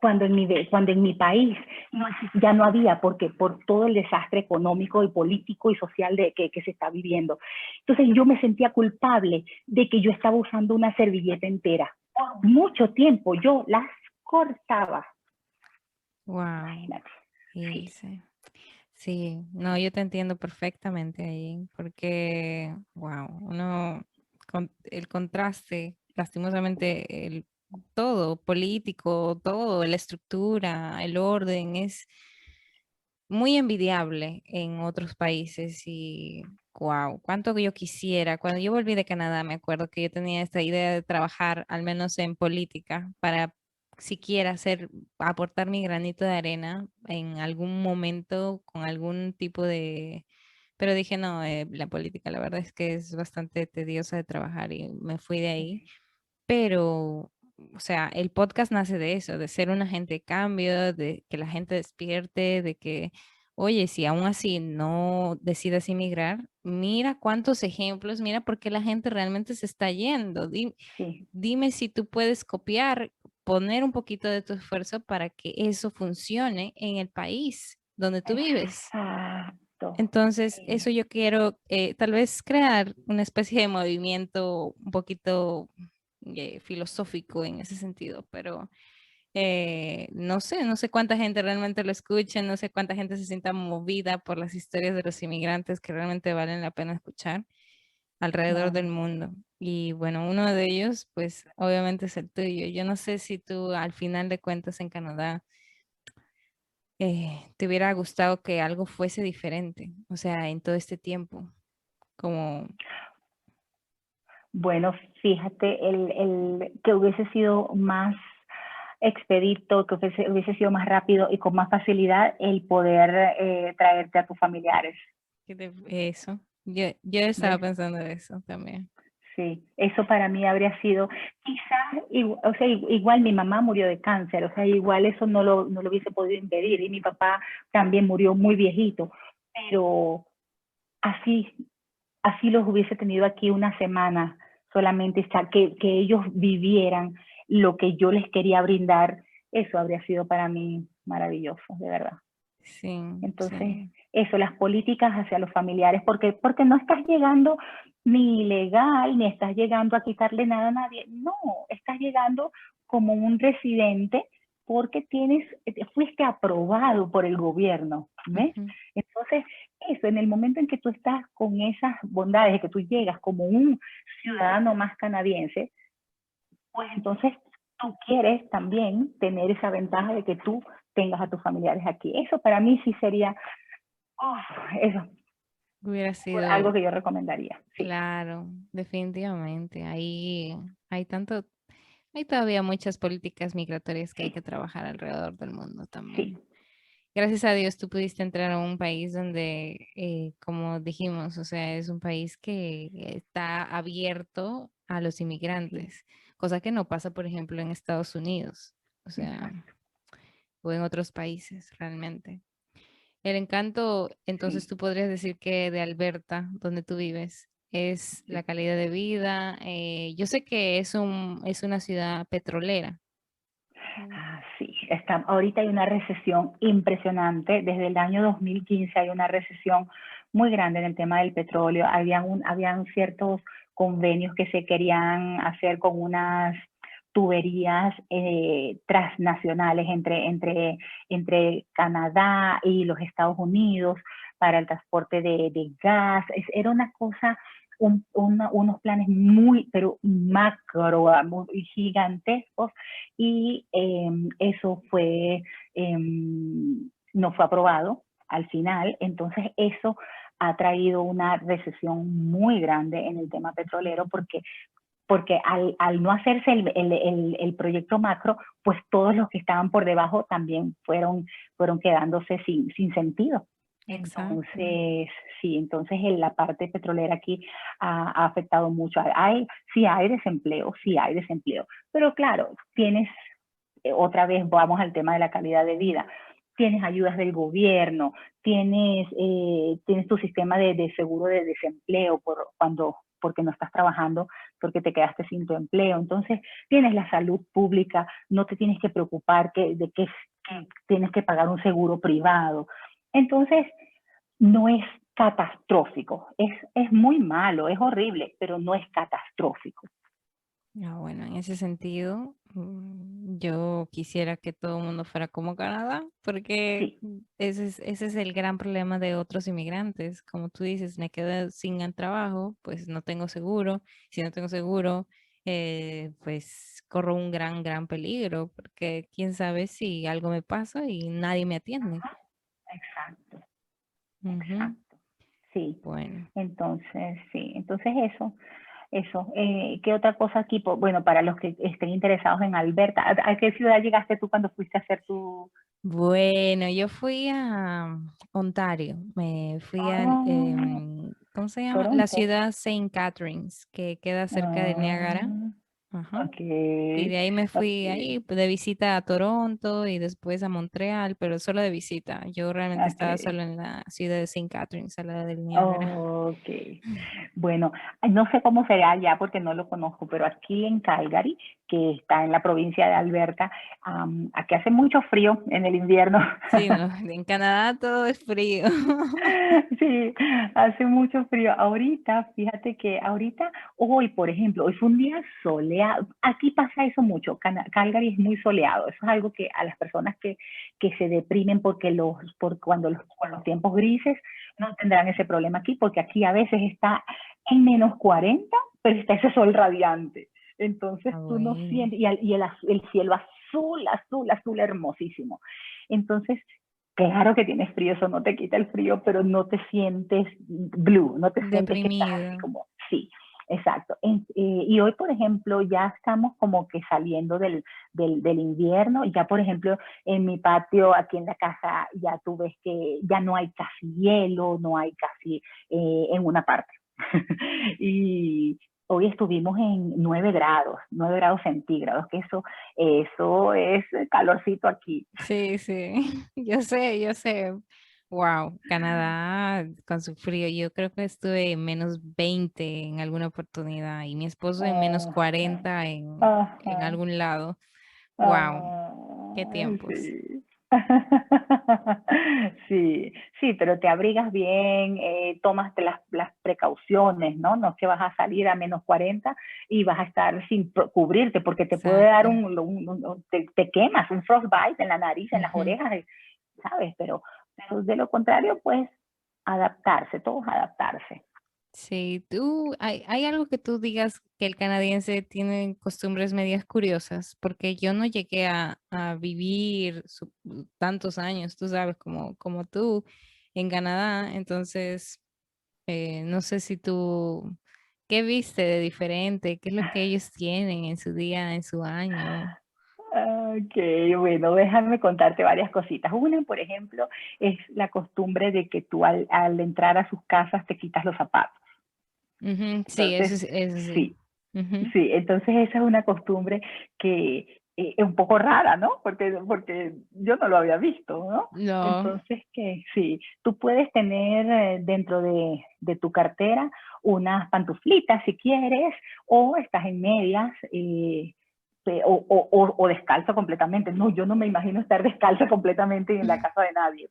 cuando en mi país ya no había, porque por todo el desastre económico y político y social que se está viviendo. Entonces yo me sentía culpable de que yo estaba usando una servilleta entera. Por mucho tiempo yo las cortaba. Wow, Imagínate. Sí, Ilse. Sí, no, yo te entiendo perfectamente ahí, porque, wow, el contraste, lastimosamente, todo político, todo, la estructura, el orden, es muy envidiable en otros países y, wow, cuánto que yo quisiera. Cuando yo volví de Canadá, me acuerdo que yo tenía esta idea de trabajar, al menos en política, para siquiera aportar mi granito de arena en algún momento con algún tipo de... Pero dije, no, la política, la verdad es que es bastante tediosa de trabajar y me fui de ahí. sí, Pero, o sea, el podcast nace de eso, de ser un agente de cambio, de que la gente despierte, de que, oye, si aún así no decides inmigrar, mira cuántos ejemplos, mira por qué la gente realmente se está yendo. sí, Dime si tú puedes copiar, poner un poquito de tu esfuerzo para que eso funcione en el país. donde tú vives. Exacto. Entonces, eso Sí. yo quiero tal vez crear una especie de movimiento un poquito filosófico en ese sentido, pero no sé cuánta gente realmente lo escucha, no sé cuánta gente se sienta movida por las historias de los inmigrantes que realmente valen la pena escuchar alrededor del Claro. mundo. Y bueno, uno de ellos, pues obviamente es el tuyo. Yo no sé si tú al final de cuentas en Canadá te hubiera gustado que algo fuese diferente, o sea, en todo este tiempo, como, Bueno, fíjate, que hubiese sido más expedito, que hubiese sido más rápido y con más facilidad el poder traerte a tus familiares. eso. Yo estaba ¿Ves? pensando en eso también. Sí, eso para mí habría sido, quizás, o sea, igual mi mamá murió de cáncer, o sea, igual eso no lo hubiese podido impedir, y mi papá también murió muy viejito, pero así, así los hubiese tenido aquí una semana solamente, que ellos vivieran lo que yo les quería brindar, eso habría sido para mí maravilloso, de verdad. Sí, Entonces, sí. eso, las políticas hacia los familiares, porque no estás llegando ni ilegal, ni estás llegando a quitarle nada a nadie, no, estás llegando como un residente porque fuiste aprobado por el gobierno, ¿ves? Ujú. Entonces, eso, en el momento en que tú estás con esas bondades, que tú llegas como un ciudadano más canadiense, pues entonces tú quieres también tener esa ventaja de que tú tengas a tus familiares aquí. Eso para mí sí sería, oh, eso, Hubiera algo sido, que yo recomendaría. Sí, claro, definitivamente. Ahí hay tanto, hay todavía muchas políticas migratorias que hay que sí, trabajar alrededor del mundo sí, también. Gracias a Dios tú pudiste entrar a un país donde, como dijimos, o sea, es un país que está abierto a los sí, inmigrantes, cosa que no pasa, por ejemplo, en Estados Unidos, o sea, exacto, o en otros países realmente. El encanto, entonces sí, tú podrías decir que de Alberta, donde tú vives, es la sí. calidad de vida. Yo sé que es una ciudad petrolera. Mm. Sí, ahorita hay una recesión impresionante. Desde el año 2015 hay una recesión muy grande en el tema del petróleo. Habían ciertos convenios que se querían hacer con unas tuberías transnacionales entre Canadá y los Estados Unidos para el transporte de gas. Era una cosa, unos planes muy, pero macro, muy gigantescos, y eso no fue aprobado al final. Entonces eso ha traído una recesión muy grande en el tema petrolero, porque al no hacerse el proyecto macro, pues todos los que estaban por debajo también fueron quedándose sin sentido. Exacto. Entonces, sí, entonces la parte petrolera aquí ha afectado mucho. Sí hay desempleo, pero claro, otra vez vamos al tema de la calidad de vida. Tienes ayudas del gobierno, tienes tu sistema de seguro de desempleo porque no estás trabajando, porque te quedaste sin tu empleo. Entonces, tienes la salud pública, no te tienes que preocupar que tienes que pagar un seguro privado. Entonces, no es catastrófico, es muy malo, es horrible, pero no es catastrófico. Bueno, en ese sentido, yo quisiera que todo el mundo fuera como Canadá, porque Sí, ese es el gran problema de otros inmigrantes. Como tú dices, me quedo sin el trabajo, pues no tengo seguro. Si no tengo seguro, pues corro un gran, gran peligro, porque quién sabe si algo me pasa y nadie me atiende. exacto, Ujú. exacto. Sí, Bueno. entonces, sí, entonces eso. ¿Qué otra cosa aquí? Bueno, para los que estén interesados en Alberta, ¿a qué ciudad llegaste tú cuando fuiste a hacer tu... Bueno, yo fui a Ontario, me fui a, Ah, ¿cómo se llama? La Toronto? ciudad Saint Catharines, que queda cerca de Niágara. Ah, Ajá. Ok, Y de ahí me fui ok, ahí pues, de visita a Toronto y después a Montreal, pero solo de visita. Yo realmente estaba ok. solo en la ciudad de St. Catharines, al lado del Niágara. Ok. Bueno, no sé cómo será allá porque no lo conozco, pero aquí en Calgary, que está en la provincia de Alberta, aquí hace mucho frío en el invierno. Sí, no, en Canadá todo es frío. Sí, hace mucho frío. Ahorita, fíjate que ahorita, hoy, por ejemplo, hoy fue un día soleado. Aquí pasa eso mucho. Calgary es muy soleado. Eso es algo que a las personas que se deprimen porque por cuando con los tiempos grises no tendrán ese problema aquí, porque aquí a veces está en -40, pero está ese sol radiante. Entonces Ah, tú no bueno. sientes, el cielo azul, azul, azul, hermosísimo. Entonces, claro que tienes frío, eso no te quita el frío, pero no te sientes blue, no te sientes que estás así Deprimido. como, sí, exacto. Y hoy, por ejemplo, ya estamos como que saliendo del invierno, ya por ejemplo, en mi patio, aquí en la casa, ya tú ves que ya no hay casi hielo, no hay casi en una parte. Y hoy estuvimos en 9 grados centígrados, que eso es calorcito aquí. Sí, sí, yo sé, yo sé. Wow, Canadá con su frío. Yo creo que estuve en -20 en alguna oportunidad y mi esposo en Ajá, -40 en ajá, algún lado. Wow, qué ah, tiempos. sí. Sí, sí, pero te abrigas bien, tomas las precauciones, ¿no? No es que vas a salir a -40 y vas a estar sin cubrirte, porque te puede dar Exacto. te quemas, un frostbite en la nariz, en las Ujú. orejas, ¿sabes? Pero de lo contrario, pues adaptarse, todos adaptarse. Sí, hay algo que tú digas que el canadiense tiene costumbres medias curiosas, porque yo no llegué a vivir tantos años, tú sabes, como tú en Canadá, entonces no sé si tú, ¿qué viste de diferente? ¿Qué es lo que ellos tienen en su día, en su año? Ok, bueno, déjame contarte varias cositas. Una, por ejemplo, es la costumbre de que tú al entrar a sus casas te quitas los zapatos. Ujú, sí, Entonces, eso sí. sí, Ujú. sí, entonces esa es una costumbre que es un poco rara, ¿no? Porque yo no lo había visto, ¿no? No, Entonces, que sí, tú puedes tener dentro de tu cartera unas pantuflitas si quieres, o estás en medias, o descalzo completamente. No, yo no me imagino estar descalza completamente en la casa de nadie,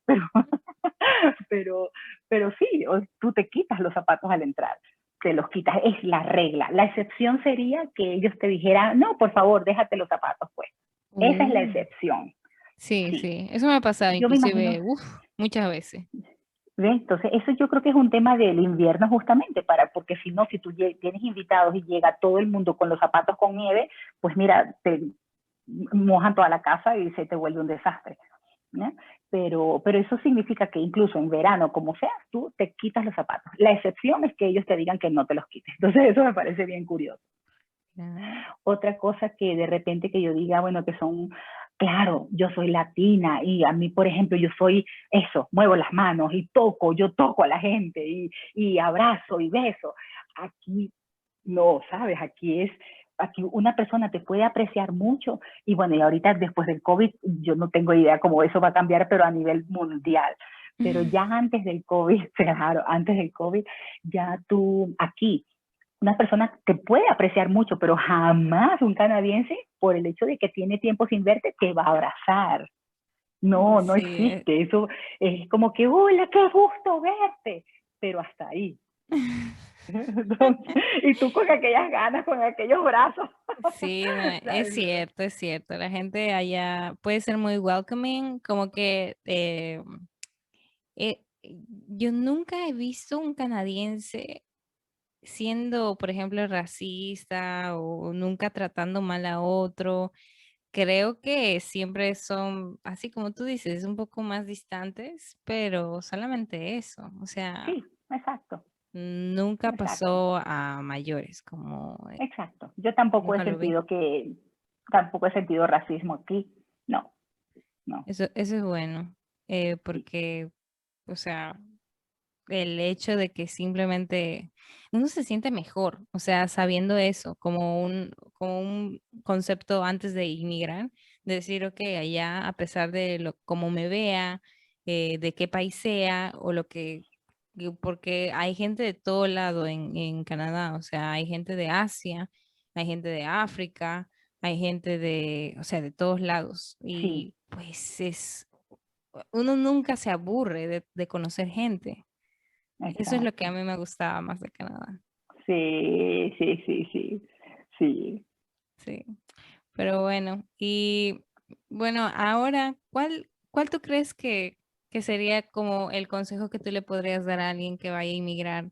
pero, pero sí, tú te quitas los zapatos al entrar, te los quitas, es la regla. La excepción sería que ellos te dijeran, no, por favor, déjate los zapatos, pues. Esa es la uh, excepción, sí, sí. sí, eso me ha pasado Yo me imagino, inclusive, muchas veces. ¿ves? Entonces, eso yo creo que es un tema del invierno justamente, porque si no, si tú tienes invitados y llega todo el mundo con los zapatos con nieve, pues mira, te mojan toda la casa y se te vuelve un desastre. ¿No? Pero eso significa que incluso en verano, como sea, tú te quitas los zapatos. La excepción es que ellos te digan que no te los quites. Entonces eso me parece bien curioso. Ah, Otra cosa que de repente que yo diga, bueno, que son, claro, yo soy latina y a mí, por ejemplo, yo soy eso, muevo las manos y yo toco a la gente y abrazo y beso. Aquí no, ¿sabes? Aquí una persona te puede apreciar mucho y bueno, y ahorita después del COVID, yo no tengo idea cómo eso va a cambiar, pero a nivel mundial. Pero ya antes del COVID, claro, antes del COVID, ya tú aquí, una persona te puede apreciar mucho, pero jamás un canadiense, por el hecho de que tiene tiempo sin verte, te va a abrazar. No, no sí, existe. Eso es como que, hola, qué gusto verte, pero hasta ahí. Y tú con aquellas ganas, con aquellos brazos. sí, no, es ¿Sabes? cierto, es cierto. La gente allá puede ser muy welcoming, como que yo nunca he visto un canadiense siendo, por ejemplo, racista o nunca tratando mal a otro. Creo que siempre son, así como tú dices, un poco más distantes, pero solamente eso. O sea, Sí, exacto, nunca exacto, pasó a mayores, exacto. Yo tampoco he nunca lo vi. tampoco he sentido racismo aquí. No, no, Eso es bueno, sí, porque, o sea, el hecho de que simplemente uno se siente mejor, o sea, sabiendo eso, como un concepto antes de inmigrar, de decir, ok, allá a pesar de lo como me vea, de qué país sea o lo porque hay gente de todo lado en Canadá, o sea, hay gente de Asia, hay gente de África, hay gente de, o sea, de todos lados Sí, y pues uno nunca se aburre de conocer gente. Eso es lo que a exacto. mí me gustaba más de Canadá. Sí, sí, sí, sí, sí. Sí, pero bueno, y bueno, ahora, ¿cuál tú crees que sería como el consejo que tú le podrías dar a alguien que vaya a inmigrar?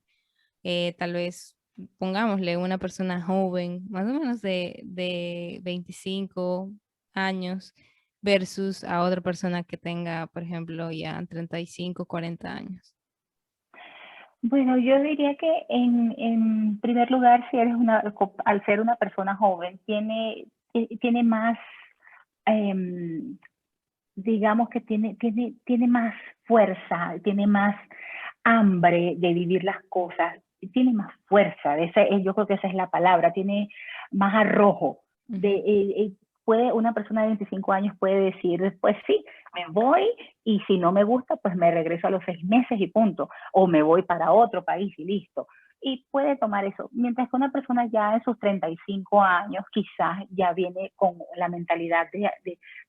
Tal vez, pongámosle, una persona joven, más o menos de 25 años, versus a otra persona que tenga, por ejemplo, ya 35, 40 años. Bueno, yo diría que en primer lugar, si eres al ser una persona joven, tiene más, em, digamos que tiene más fuerza, tiene más hambre de vivir las cosas, tiene más fuerza, yo creo que esa es la palabra, tiene más arrojo. De, Ujú. una persona de 25 años puede decir, pues sí, me voy y si no me gusta, pues me regreso a los 6 meses y punto, o me voy para otro país y listo. Y puede tomar eso. Mientras que una persona ya en sus 35 años quizás ya viene con la mentalidad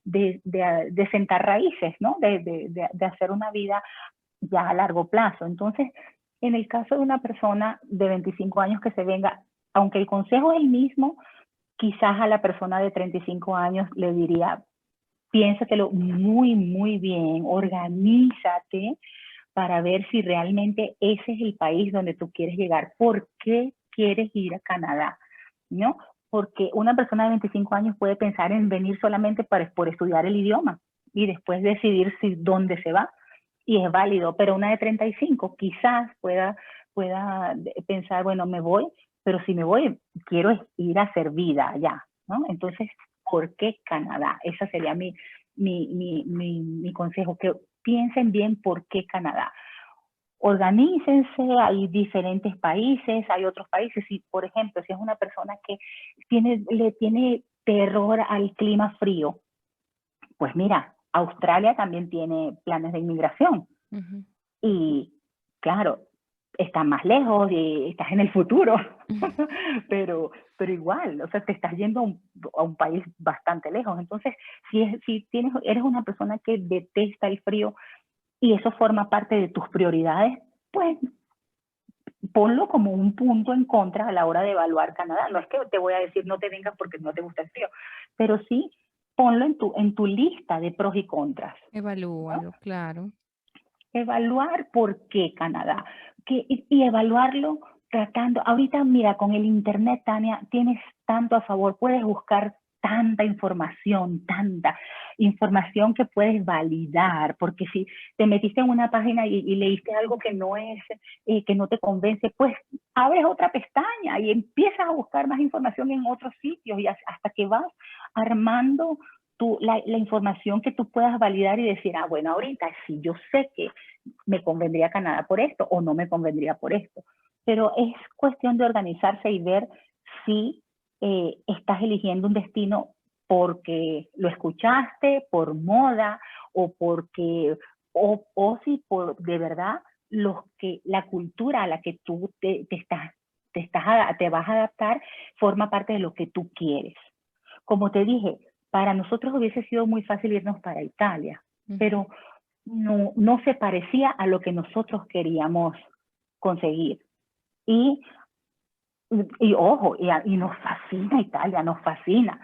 de sentar raíces, ¿no? De hacer una vida ya a largo plazo. Entonces, en el caso de una persona de 25 años que se venga, aunque el consejo es el mismo, quizás a la persona de 35 años le diría, piénsatelo muy, muy bien, organízate para ver si realmente ese es el país donde tú quieres llegar. ¿Por qué quieres ir a Canadá? ¿No? Porque una persona de 25 años puede pensar en venir solamente por estudiar el idioma y después decidir si dónde se va. Y es válido, pero una de 35 quizás pueda pensar, bueno, me voy, pero si me voy, quiero ir a hacer vida allá, ¿no? Entonces, ¿por qué Canadá? Ese sería mi consejo, que piensen bien por qué Canadá. Organícense, hay diferentes países, hay otros países. Si, por ejemplo, si es una persona que le tiene terror al clima frío, pues mira, Australia también tiene planes de inmigración. Ujú. Y claro, estás más lejos y estás en el futuro, pero igual, o sea, te estás yendo a un país bastante lejos. Entonces, si eres una persona que detesta el frío y eso forma parte de tus prioridades, pues ponlo como un punto en contra a la hora de evaluar Canadá. No es que te voy a decir no te vengas porque no te gusta el frío, pero sí ponlo en tu lista de pros y contras, ¿no? Evalúalo, claro. Evaluar por qué Canadá y evaluarlo tratando, ahorita mira, con el Internet, Tania, tienes tanto a favor, puedes buscar tanta información que puedes validar, porque si te metiste en una página y leíste algo que no es, que no te convence, pues abres otra pestaña y empiezas a buscar más información en otros sitios y hasta que vas armando la información que tú puedas validar y decir, ah, bueno, ahorita sí, yo sé que me convendría Canadá por esto o no me convendría por esto. Pero es cuestión de organizarse y ver si estás eligiendo un destino porque lo escuchaste, por moda o porque, o si por de verdad la cultura a la que tú te vas a adaptar forma parte de lo que tú quieres. Como te dije, para nosotros hubiese sido muy fácil irnos para Italia, Ujú. pero no se parecía a lo que nosotros queríamos conseguir. Y, y ojo, y nos fascina Italia, nos fascina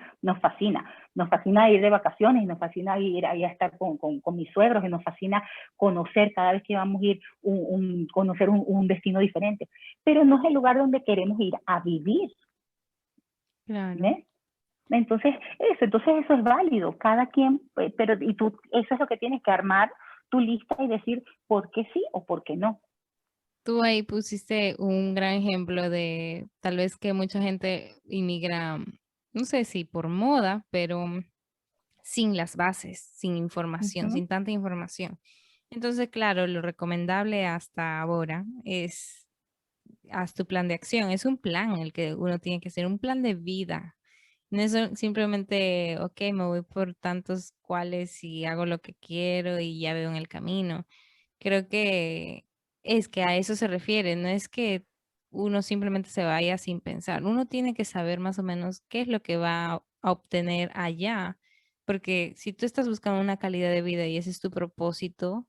ir de vacaciones, y nos fascina ir ahí a estar con mis suegros, y nos fascina conocer cada vez que vamos a ir, conocer un destino diferente. Pero no es el lugar donde queremos ir a vivir, Claro. ¿ves? Entonces eso es válido, cada quien, pero y tú, eso es lo que tienes que armar tu lista y decir por qué sí o por qué no. Tú ahí pusiste un gran ejemplo de tal vez que mucha gente inmigra, no sé si por moda, pero sin las bases, sin información, Ujú. sin tanta información. Entonces, claro, lo recomendable hasta ahora es haz tu plan de acción. Es un plan el que uno tiene que hacer, un plan de vida. No es simplemente, ok, me voy por tantos cuales y hago lo que quiero y ya veo en el camino. Creo que es que a eso se refiere, no es que uno simplemente se vaya sin pensar. Uno tiene que saber más o menos qué es lo que va a obtener allá, porque si tú estás buscando una calidad de vida y ese es tu propósito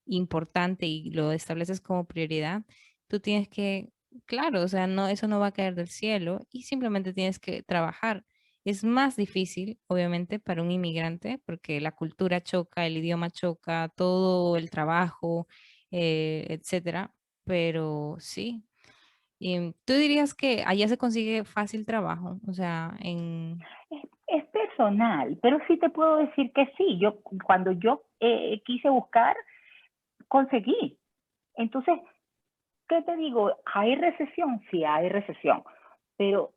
importante y lo estableces como prioridad, tú tienes que, claro, o sea, no, eso no va a caer del cielo y simplemente tienes que trabajar. Es más difícil, obviamente, para un inmigrante, porque la cultura choca, el idioma choca, todo el trabajo, etcétera. Pero sí. Y, ¿tú dirías que allá se consigue fácil trabajo? O sea, en... Es personal, pero sí te puedo decir que sí. Yo, cuando yo quise buscar, conseguí. Entonces, ¿qué te digo? ¿Hay recesión? Sí, hay recesión. Pero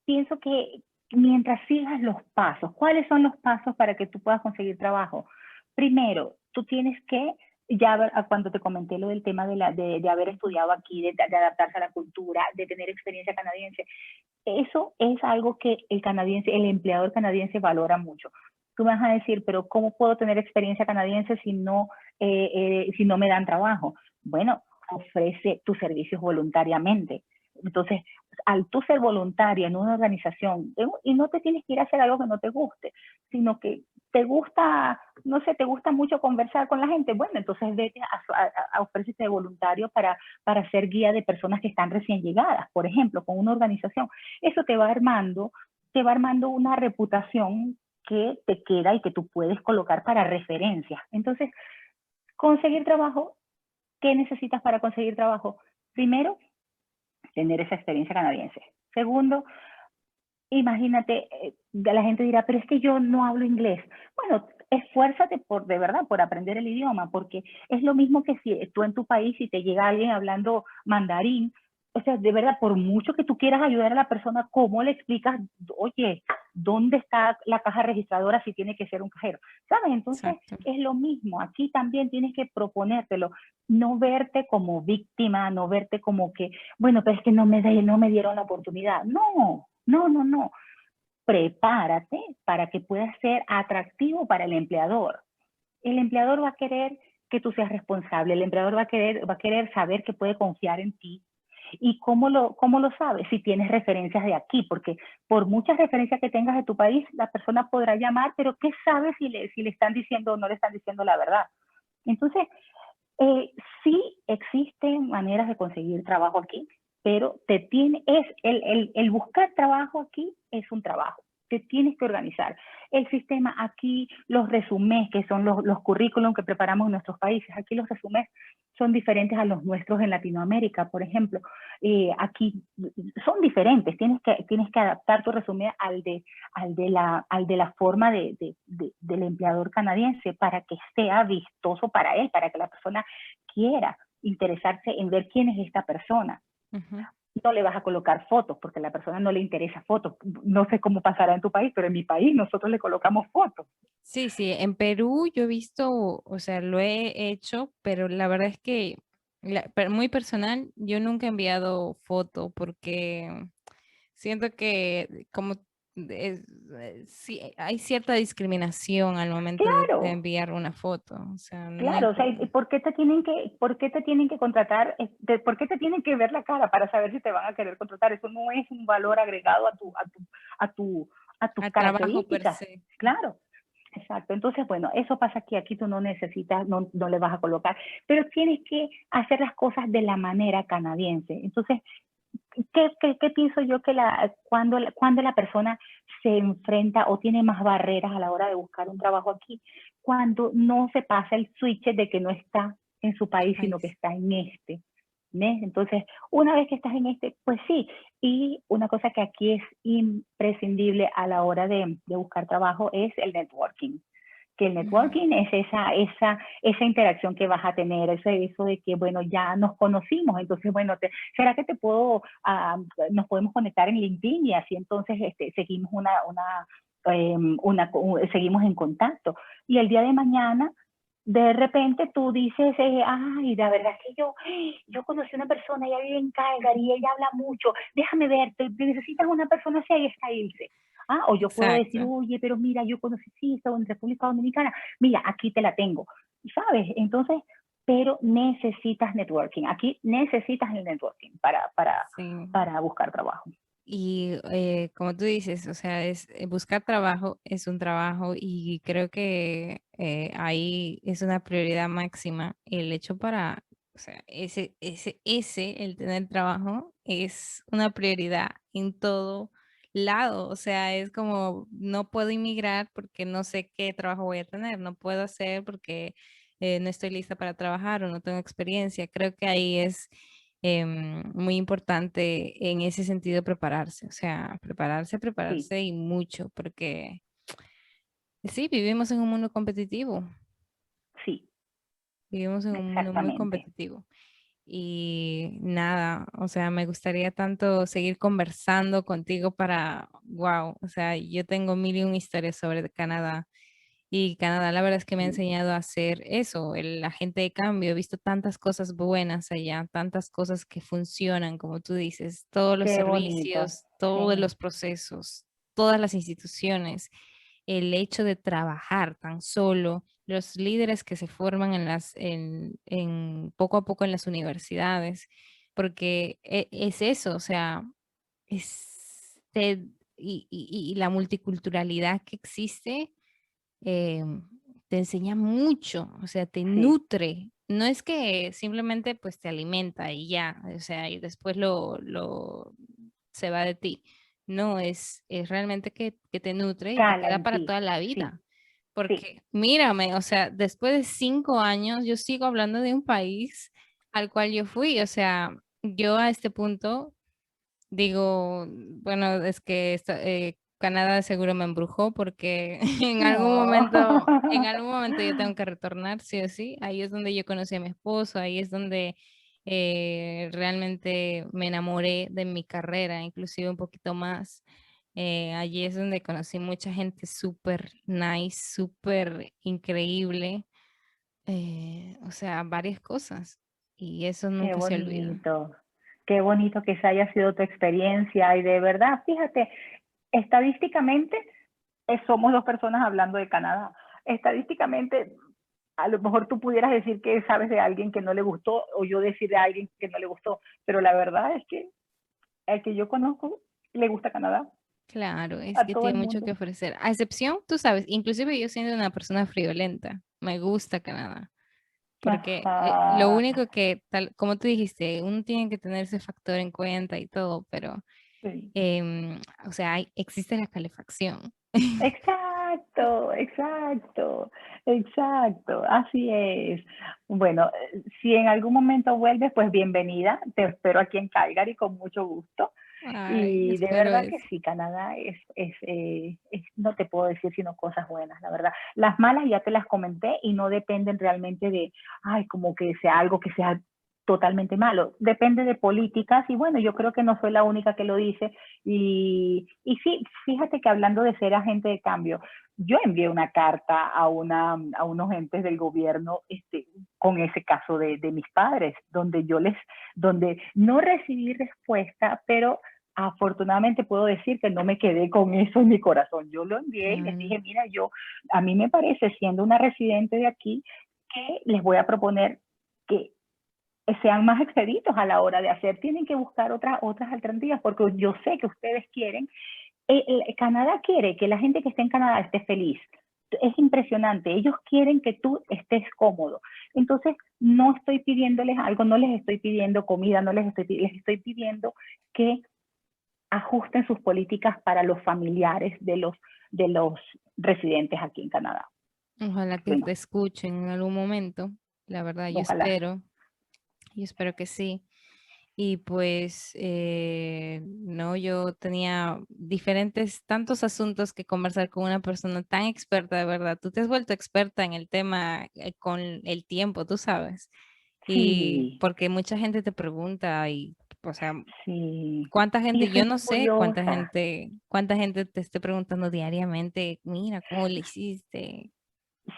pienso que mientras sigas los pasos, ¿cuáles son los pasos para que tú puedas conseguir trabajo? Primero, tú tienes que, ya cuando te comenté lo del tema de haber estudiado aquí, de adaptarse a la cultura, de tener experiencia canadiense, eso es algo que el canadiense, el empleador canadiense valora mucho. Tú me vas a decir, pero ¿cómo puedo tener experiencia canadiense si no me dan trabajo? Bueno, ofrece tus servicios voluntariamente. Entonces, al tú ser voluntaria en una organización, y no te tienes que ir a hacer algo que no te guste, sino que te gusta, no sé, te gusta mucho conversar con la gente, bueno, entonces vete a ofrecerte de voluntario para ser guía de personas que están recién llegadas, por ejemplo, con una organización. Eso te va armando una reputación que te queda y que tú puedes colocar para referencias. Entonces, conseguir trabajo, ¿qué necesitas para conseguir trabajo? Primero, tener esa experiencia canadiense. Segundo, imagínate, la gente dirá, pero es que yo no hablo inglés. Bueno, esfuérzate de verdad por aprender el idioma, porque es lo mismo que si tú en tu país, si te llega alguien hablando mandarín, o sea, de verdad, por mucho que tú quieras ayudar a la persona, ¿cómo le explicas, oye, dónde está la caja registradora si tiene que ser un cajero? ¿Sabes? Entonces, Exacto. es lo mismo. Aquí también tienes que proponértelo, no verte como víctima, no verte como que, bueno, pero es que no me dieron la oportunidad. No, no, no, no. Prepárate para que puedas ser atractivo para el empleador. El empleador va a querer que tú seas responsable, el empleador va a querer saber que puede confiar en ti. ¿Y cómo lo sabes? Si tienes referencias de aquí, porque por muchas referencias que tengas de tu país, la persona podrá llamar, pero ¿qué sabes si le están diciendo o no le están diciendo la verdad? Entonces, eh, sí existen maneras de conseguir trabajo aquí, pero el buscar trabajo aquí es un trabajo. Te tienes que organizar. El sistema aquí, los resumés, que son los currículums que preparamos en nuestros países, aquí los resumés son diferentes a los nuestros en Latinoamérica, por ejemplo. Aquí son diferentes, tienes que adaptar tu resumen al de la forma del empleador canadiense para que sea vistoso para él, para que la persona quiera interesarse en ver quién es esta persona. Ujú. No le vas a colocar fotos porque a la persona no le interesa fotos. No sé cómo pasará en tu país, pero en mi país nosotros le colocamos fotos. Sí, sí, en Perú yo he visto, o sea, lo he hecho, pero la verdad es que muy personal, yo nunca he enviado foto porque siento que como sí, hay cierta discriminación al momento de Claro, enviar una foto, o sea, no claro. O sea, importa. por qué te tienen que contratar? ¿Por qué te tienen que ver la cara para saber si te van a querer contratar? Eso no es un valor agregado a tu, a tus Al trabajo per características. se. Claro. Exacto. Entonces, bueno, eso pasa aquí. Aquí tú no necesitas, no le vas a colocar, pero tienes que hacer las cosas de la manera canadiense. Entonces, ¿qué pienso yo que cuando la persona se enfrenta o tiene más barreras a la hora de buscar un trabajo aquí? Cuando no se pasa el switch de que no está en su país, sino que País. está en este. ¿Ves? Entonces, una vez que estás en este, pues sí. Y una cosa que aquí es imprescindible a la hora de buscar trabajo es el networking, que el Ujú. networking es esa interacción que vas a tener, eso de que, bueno, ya nos conocimos, entonces, bueno, ¿será que nos podemos conectar en LinkedIn y así entonces seguimos seguimos en contacto? Y el día de mañana, de repente tú dices, ay, la verdad es que yo conocí una persona, ella vive en Calgary, ella habla mucho, déjame ver, necesitas una persona así, ahí está Ilse. Ah, o yo puedo decir, Exacto. oye, pero mira, yo conocí sí, esto en República Dominicana, mira, aquí te la tengo, ¿sabes? Entonces, pero necesitas networking. Aquí necesitas el networking Sí. para buscar trabajo. Y como tú dices, o sea, buscar trabajo es un trabajo y creo que ahí es una prioridad máxima. El hecho para, o sea, el tener trabajo es una prioridad en todo lado. O sea, es como, no puedo inmigrar porque no sé qué trabajo voy a tener, no puedo hacer porque no estoy lista para trabajar o no tengo experiencia. Creo que ahí es muy importante en ese sentido prepararse, o sea, Sí, prepararse y mucho, porque sí, vivimos en un mundo competitivo, sí, vivimos en un mundo muy exactamente. competitivo. Y nada, o sea, me gustaría tanto seguir conversando contigo para, wow, o sea, yo tengo mil y un historias sobre Canadá. Y Canadá, la verdad es que me ha Sí. enseñado a hacer eso, el agente de cambio. He visto tantas cosas buenas allá, tantas cosas que funcionan, como tú dices, todos los Qué bonito, servicios, todos sí, los procesos, todas las instituciones, el hecho de trabajar tan solo, los líderes que se forman en poco a poco en las universidades, porque es eso, o sea, es, y la multiculturalidad que existe eh, te enseña mucho, o sea, te sí, nutre. No es que simplemente pues te alimenta y ya, o sea, y después lo se va de ti. No, es realmente que te nutre y te cala queda en para ti, toda la sí, vida. sí, Porque mírame, o sea, después de 5 años, yo sigo hablando de un país al cual yo fui. O sea, yo a este punto digo, bueno, es que Canadá seguro me embrujó porque no, en algún momento yo tengo que retornar, sí o sí. Ahí es donde yo conocí a mi esposo, ahí es donde realmente me enamoré de mi carrera, inclusive un poquito más. Allí es donde conocí mucha gente súper nice, súper increíble, o sea, varias cosas. Y eso nunca se olvida. qué bonito que esa haya sido tu experiencia y de verdad, fíjate, estadísticamente somos dos personas hablando de Canadá. Estadísticamente, a lo mejor tú pudieras decir que sabes de alguien que no le gustó o yo decir de alguien que no le gustó, pero la verdad es que el que yo conozco le gusta Canadá Claro, es a que todo el tiene mucho mundo. que ofrecer. A excepción, tú sabes, inclusive yo siendo una persona friolenta, me gusta Canadá, porque lo Ajá, único que, tal, como tú dijiste, uno tiene que tener ese factor en cuenta y todo, pero, sí. o sea, existe la calefacción. Exacto, exacto, exacto, así es. Bueno, si en algún momento vuelves, pues bienvenida, te espero aquí en Calgary con mucho gusto. Ay, Y de espero verdad que eso. sí, Canadá no te puedo decir sino cosas buenas, la verdad. Las malas ya te las comenté y no dependen realmente de, ay, como que sea algo que sea totalmente malo. Depende de políticas y bueno, yo creo que no soy la única que lo dice. Y sí, fíjate que hablando de ser agente de cambio, yo envié una carta a unos entes del gobierno con ese caso de mis padres, donde no recibí respuesta, pero afortunadamente puedo decir que no me quedé con eso en mi corazón. Yo lo envié y les Claro. dije, mira, a mí me parece, siendo una residente de aquí, que les voy a proponer que sean más expeditos a la hora de hacer. Tienen que buscar otras alternativas porque yo sé que ustedes quieren. Canadá quiere que la gente que esté en Canadá esté feliz. Es impresionante. Ellos quieren que tú estés cómodo. Entonces, no estoy pidiéndoles algo, no les estoy pidiendo comida, les estoy pidiendo que ajusten sus políticas para los familiares de los residentes aquí en Canadá. Ojalá que te Bueno, escuchen en algún momento. La verdad, ojalá. yo espero que sí. Y pues, no, yo tenía diferentes, tantos asuntos que conversar con una persona tan experta, de verdad. Tú te has vuelto experta en el tema con el tiempo, tú sabes. Y Sí, porque mucha gente te pregunta y, o sea, sí. cuánta Y yo gente, yo soy no sé curiosa. cuánta gente te esté preguntando diariamente, mira, ¿cómo le hiciste?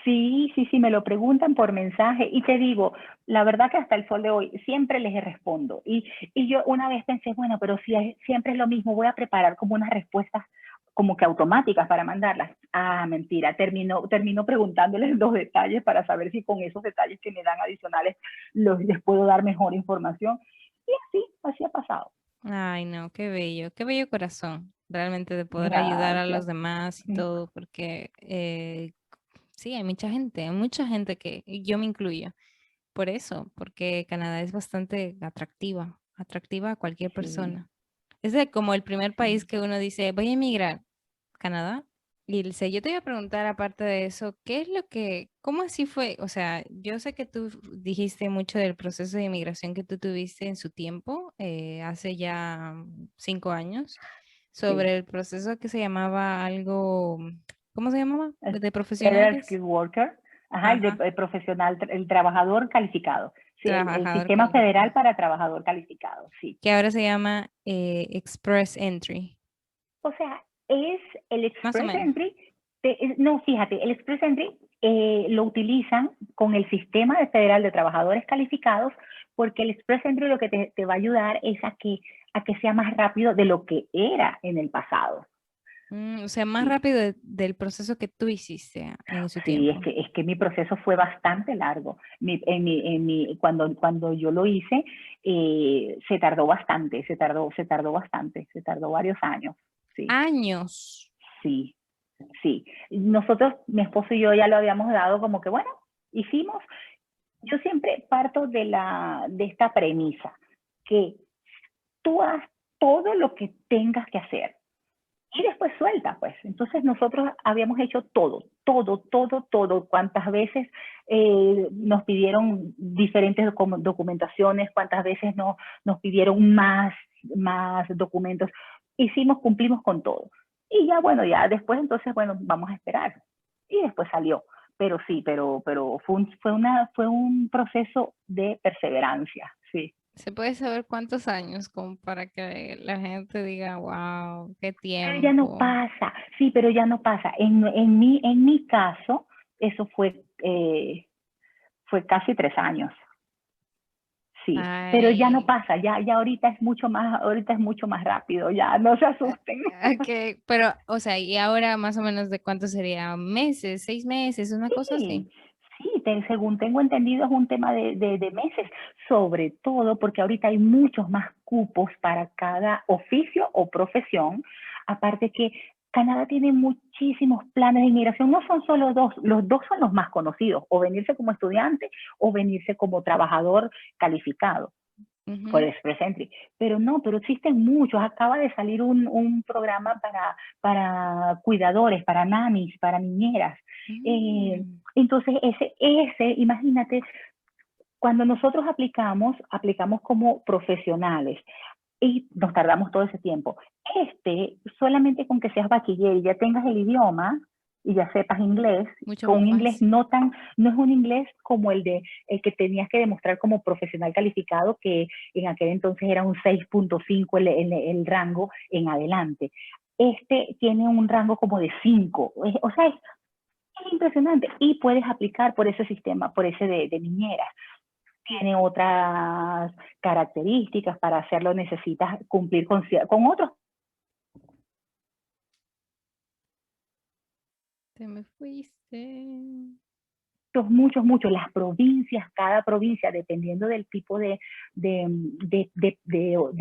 Sí, sí, sí, me lo preguntan por mensaje y te digo, la verdad que hasta el sol de hoy siempre les respondo. Y yo una vez pensé, bueno, pero si siempre es lo mismo, voy a preparar como unas respuestas como que automáticas para mandarlas. Ah, mentira, termino preguntándoles los detalles para saber si con esos detalles que me dan adicionales les puedo dar mejor información. Y así ha pasado. Ay, no, qué bello corazón, realmente de poder ayudar a los Gracias. demás y todo, porque sí, hay mucha gente que, y yo me incluyo, por eso, porque Canadá es bastante atractiva a cualquier Sí, persona. Es de como el primer país sí. que uno dice, voy a emigrar, Canadá. Yo te iba a preguntar, aparte de eso, cómo así fue? O sea, yo sé que tú dijiste mucho del proceso de inmigración que tú tuviste en su tiempo, hace ya 5 años, Sí. sobre el proceso que se llamaba algo, ¿cómo se llamaba? Es De Federal profesionales. Skilled Worker, ajá, Ajá, el profesional, el trabajador calificado. Sí, el trabajador sistema federal calificado, para trabajador calificado, sí. que ahora se llama Express Entry, O sea, es el más o Express menos. Entry, no, fíjate, el Express Entry lo utilizan con el sistema federal de trabajadores calificados porque el Express Entry lo que te va a ayudar es a que sea más rápido de lo que era en el pasado. O sea, más Sí. rápido del proceso que tú hiciste en su Sí, tiempo. es que mi proceso fue bastante largo. Cuando yo lo hice, se tardó bastante, se tardó varios años. Sí, Años. sí, sí. Nosotros, mi esposo y yo ya lo habíamos dado como que, bueno, hicimos. Yo siempre parto de esta premisa, que tú haz todo lo que tengas que hacer y después suelta, pues. Entonces nosotros habíamos hecho todo. Cuántas veces nos pidieron diferentes documentaciones, cuántas veces nos pidieron más documentos. Cumplimos con todo. Y ya, bueno, ya después entonces, bueno, vamos a esperar. Y después salió. Pero sí, pero fue un proceso de perseverancia, sí. ¿Se puede saber cuántos años como para que la gente diga, wow, qué Pero ya no tiempo? pasa, sí, pero ya no pasa. En mi caso, eso fue casi 3 años, sí. Pero ya no Ay, pasa, ya ahorita es mucho más rápido, ya no se asusten. ok, pero, o sea, ¿y ahora más o menos de cuánto sería? ¿Meses, 6 meses, una cosa así? Sí, sí, según tengo entendido es un tema de meses, sobre todo porque ahorita hay muchos más cupos para cada oficio o profesión, aparte que Canadá tiene muchísimos planes de inmigración, no son solo dos, los dos son los más conocidos, o venirse como estudiante o venirse como trabajador calificado por Ujú. Express Entry. Pero no, pero existen muchos. Acaba de salir un programa para cuidadores, para nannies, para niñeras. Mm. Entonces, imagínate, cuando nosotros aplicamos como profesionales y nos tardamos todo ese tiempo. Solamente con que seas bachiller y ya tengas el idioma y ya sepas inglés, Mucho con más un inglés fácil. no es un inglés como el que tenías que demostrar como profesional calificado, que en aquel entonces era un 6.5 el rango en adelante. Tiene un rango como de 5, o sea, es impresionante y puedes aplicar por ese sistema, por ese de niñeras. Tiene otras características, para hacerlo necesitas cumplir con otros. Te me fuiste. Muchos, las provincias, cada provincia, dependiendo del tipo de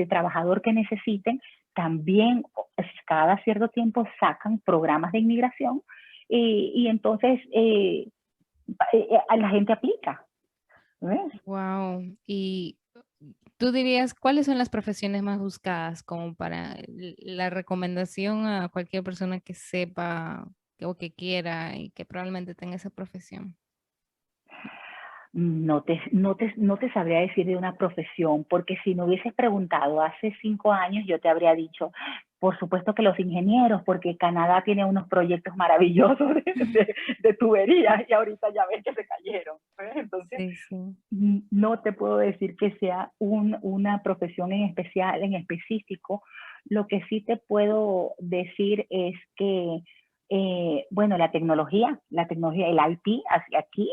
trabajador que necesiten, también cada cierto tiempo sacan programas de inmigración y entonces la gente aplica. ¿Ves? Wow. Y tú dirías, ¿cuáles son las profesiones más buscadas como para la recomendación a cualquier persona que sepa o que quiera y que probablemente tenga esa profesión? No te sabría decir de una profesión, porque si me hubieses preguntado hace 5 años, yo te habría dicho, por supuesto que los ingenieros, porque Canadá tiene unos proyectos maravillosos de tuberías y ahorita ya ves que se cayeron. ¿Ves? Entonces, Sí, sí. no te puedo decir que sea una profesión en especial, en específico. Lo que sí te puedo decir es que, bueno, la tecnología, el IT, aquí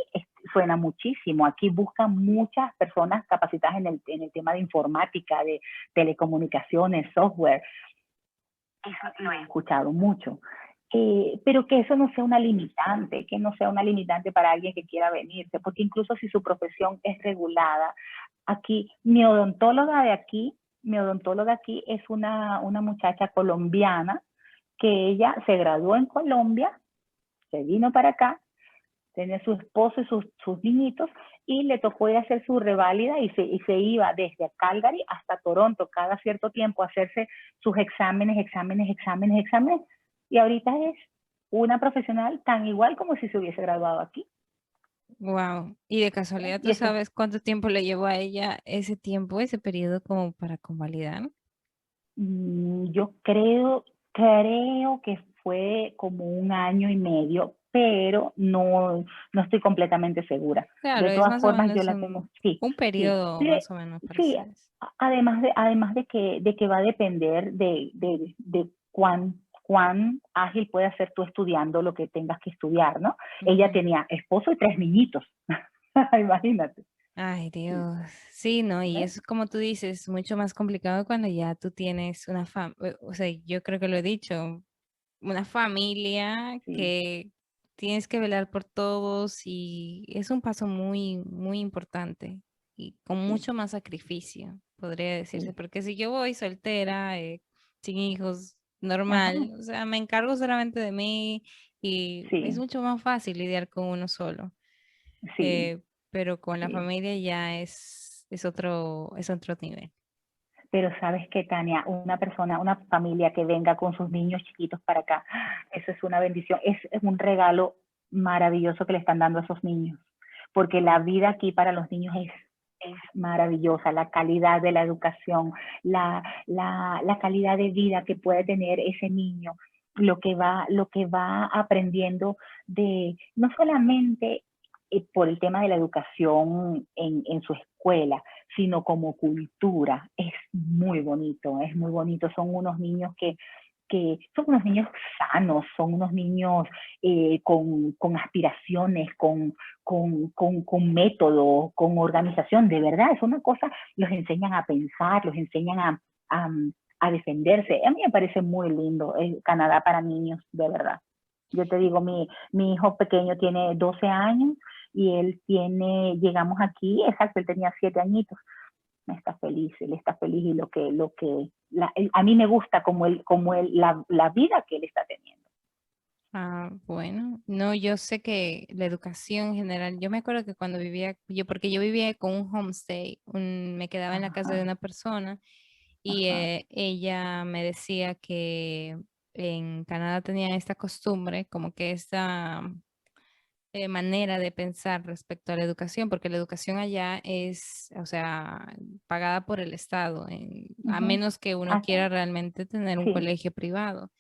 suena muchísimo. Aquí buscan muchas personas capacitadas en el tema de informática, de telecomunicaciones, software. Eso lo he escuchado mucho. Pero que eso no sea una limitante, que no sea una limitante para alguien que quiera venirse, porque incluso si su profesión es regulada, aquí, mi odontóloga aquí es una muchacha colombiana que ella se graduó en Colombia, se vino para acá, tenía su esposo y sus niñitos, y le tocó ir a hacer su reválida y se iba desde Calgary hasta Toronto cada cierto tiempo a hacerse sus exámenes, y ahorita es una profesional tan igual como si se hubiese graduado aquí. Wow. Y de casualidad, Y ¿tú eso, sabes cuánto tiempo le llevó a ella ese tiempo, ese periodo como para convalidar? yo creo que fue como un año y medio, pero no estoy completamente segura. Claro, De es todas más o formas, yo menos la tengo, sí, un sí. periodo más o menos para Sí, ustedes. además de que va a depender de cuán ágil puedas ser tú estudiando lo que tengas que estudiar, ¿no? Ella Ujú. tenía esposo y 3 niñitos. Imagínate. Ay, Dios. Sí, no, y ¿Ves? es como tú dices, mucho más complicado cuando ya tú tienes una familia, o sea, yo creo que lo he dicho, una familia Sí, que tienes que velar por todos y es un paso muy, muy importante y con sí, mucho más sacrificio, podría decirse, sí. porque si yo voy soltera, sin hijos, Ajá, normal, o sea, me encargo solamente de mí y es sí, mucho más fácil lidiar con uno solo, sí, pero con la sí. familia ya es otro nivel. Pero sabes que, Tania, una familia que venga con sus niños chiquitos para acá, eso es una bendición, es un regalo maravilloso que le están dando a esos niños, porque la vida aquí para los niños es maravillosa, la calidad de la educación, la calidad de vida que puede tener ese niño, lo que va aprendiendo no solamente por el tema de la educación en su escuela, sino como cultura. Es muy bonito. Son unos niños que son unos niños sanos, son unos niños con aspiraciones, con método, con organización. De verdad, es una cosa, los enseñan a pensar, los enseñan a, a defenderse. A mí me parece muy lindo el Canadá para niños, de verdad. Yo te digo, mi hijo pequeño tiene 12 años y llegamos aquí, exacto, él tenía 7 añitos. Él está feliz y a mí me gusta la vida que él está teniendo. Ah, bueno, no, yo sé que la educación en general, yo me acuerdo que cuando porque yo vivía con un homestay, me quedaba en la casa de Ajá, una persona y ajá, ella me decía que en Canadá tenían esta costumbre, como que esta manera de pensar respecto a la educación, porque la educación allá es, o sea, pagada por el Estado, a ujú. menos que uno Ah, quiera realmente tener un sí, colegio privado,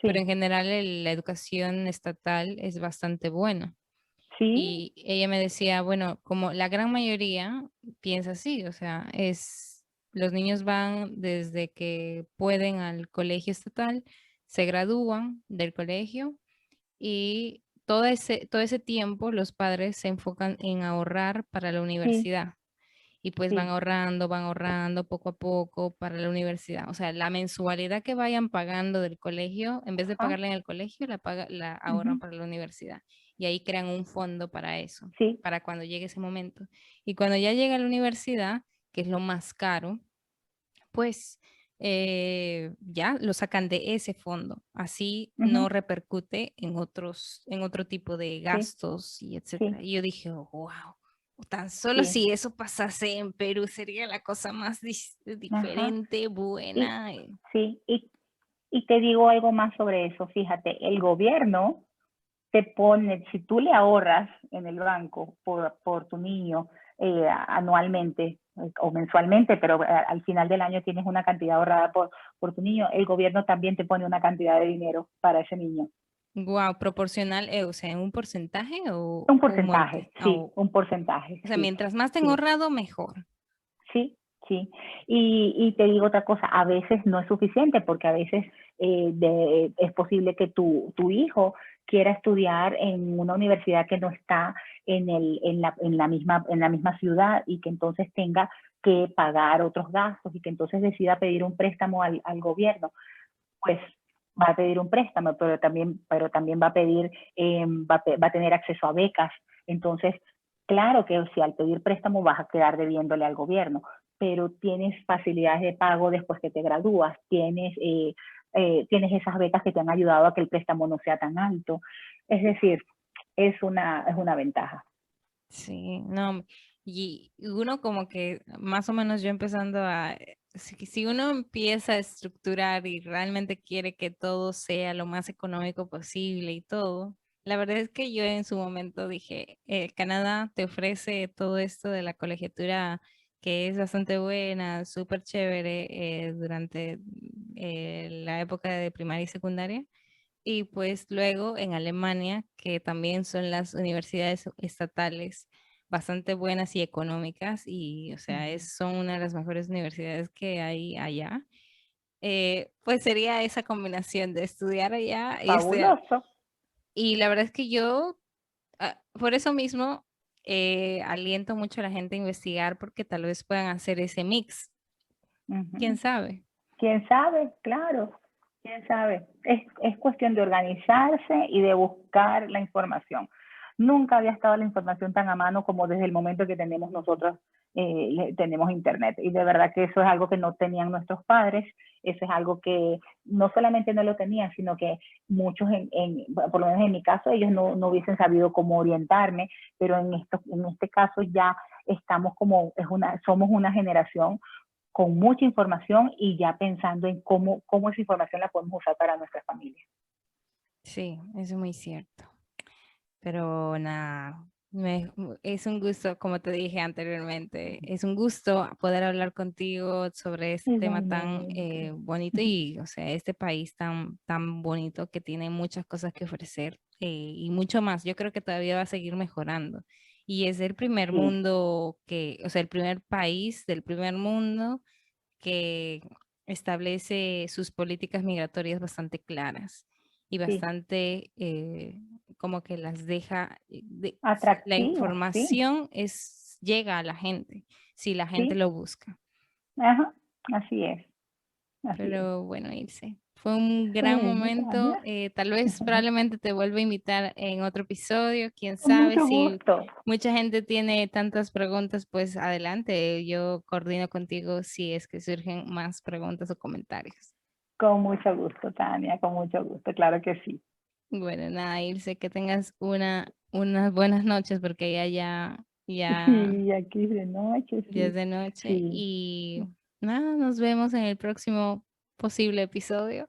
pero en sí, general la educación estatal es bastante buena. sí, Y ella me decía, bueno, como la gran mayoría piensa así, o sea, los niños van desde que pueden al colegio estatal, se gradúan del colegio y todo ese tiempo los padres se enfocan en ahorrar para la sí, universidad y pues sí, van ahorrando poco a poco para la universidad. O sea, la mensualidad que vayan pagando del colegio, en vez de ajá, pagarla en el colegio, la ahorran ujú, para la universidad. Y ahí crean un fondo para eso, sí, para cuando llegue ese momento. Y cuando ya llega a la universidad, que es lo más caro, pues ya lo sacan de ese fondo. Así ujú, no repercute en otro tipo de sí, gastos y sí, etcétera. Y yo dije, wow, tan solo sí, si eso pasase en Perú sería la cosa más ajá, diferente, y buena. sí, y te digo algo más sobre eso. Fíjate, el gobierno te pone, si tú le ahorras en el banco por tu niño anualmente o mensualmente, pero al final del año tienes una cantidad ahorrada por tu niño, el gobierno también te pone una cantidad de dinero para ese niño. Wow, proporcional, o sea, ¿en un porcentaje Un o un monte? porcentaje, sí, un porcentaje, O sea, sí, mientras más tengo sí. ahorrado, mejor. Sí, sí. Y te digo otra cosa, a veces no es suficiente porque a veces es posible que tu hijo quiera estudiar en una universidad que no está en la misma ciudad y que entonces tenga que pagar otros gastos y que entonces decida pedir un préstamo al gobierno. Pues va a pedir un préstamo, pero también va a pedir, va a tener acceso a becas. Entonces, claro que si al pedir préstamo vas a quedar debiéndole al gobierno, pero tienes facilidades de pago después que te gradúas, tienes esas becas que te han ayudado a que el préstamo no sea tan alto. Es decir, es una ventaja. Sí, no, y uno como que más o menos yo empezando si uno empieza a estructurar y realmente quiere que todo sea lo más económico posible y todo, la verdad es que yo en su momento dije, Canadá te ofrece todo esto de la colegiatura que es bastante buena, súper chévere durante la época de primaria y secundaria. Y pues luego en Alemania, que también son las universidades estatales bastante buenas y económicas, y o sea, son una de las mejores universidades que hay allá. Pues sería esa combinación de estudiar allá y estudiar. Fabuloso. Y la verdad es que yo, por eso mismo, aliento mucho a la gente a investigar porque tal vez puedan hacer ese mix. ¿Quién Ujú. sabe? ¿Quién sabe? Claro, quién sabe. Es cuestión de organizarse y de buscar la información. Nunca había estado la información tan a mano como desde el momento que tenemos nosotros, tenemos internet. Y de verdad que eso es algo que no tenían nuestros padres, eso es algo que no solamente no lo tenían, sino que muchos, por lo menos en mi caso, ellos no hubiesen sabido cómo orientarme, pero en este caso ya estamos somos una generación con mucha información y ya pensando en cómo esa información la podemos usar para nuestra familia. Sí, eso es muy cierto. Pero nada, es un gusto, como te dije anteriormente, es un gusto poder hablar contigo sobre este tema tan Igualmente. bonito y, o sea, este país tan bonito que tiene muchas cosas que ofrecer y mucho más. Yo creo que todavía va a seguir mejorando. Y es el primer Sí, mundo o sea, el primer país del primer mundo que establece sus políticas migratorias bastante claras y sí. bastante como que las deja, la Atractivo, sí, información llega a la gente si la gente sí. lo busca. Ajá, así es, así es. Pero bueno, Ilse, fue un gran Bueno, momento. Tania, Tal vez probablemente te vuelva a invitar en otro episodio. Quién con sabe mucho si gusto. mucha gente tiene tantas preguntas, pues adelante. Yo coordino contigo si es que surgen más preguntas o comentarios. Con mucho gusto, Tania, con mucho gusto, claro que sí. Bueno, nada, Ilse, que tengas unas buenas noches porque Sí, aquí es de noche, ya es sí, de noche sí. y nada, nos vemos en el próximo posible episodio.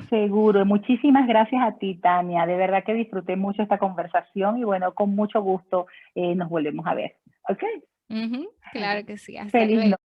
Seguro. Muchísimas gracias a ti, Tania. De verdad que disfruté mucho esta conversación y bueno, con mucho gusto nos volvemos a ver. ¿Ok? Ujú, claro que sí. Hasta Feliz luego. noche.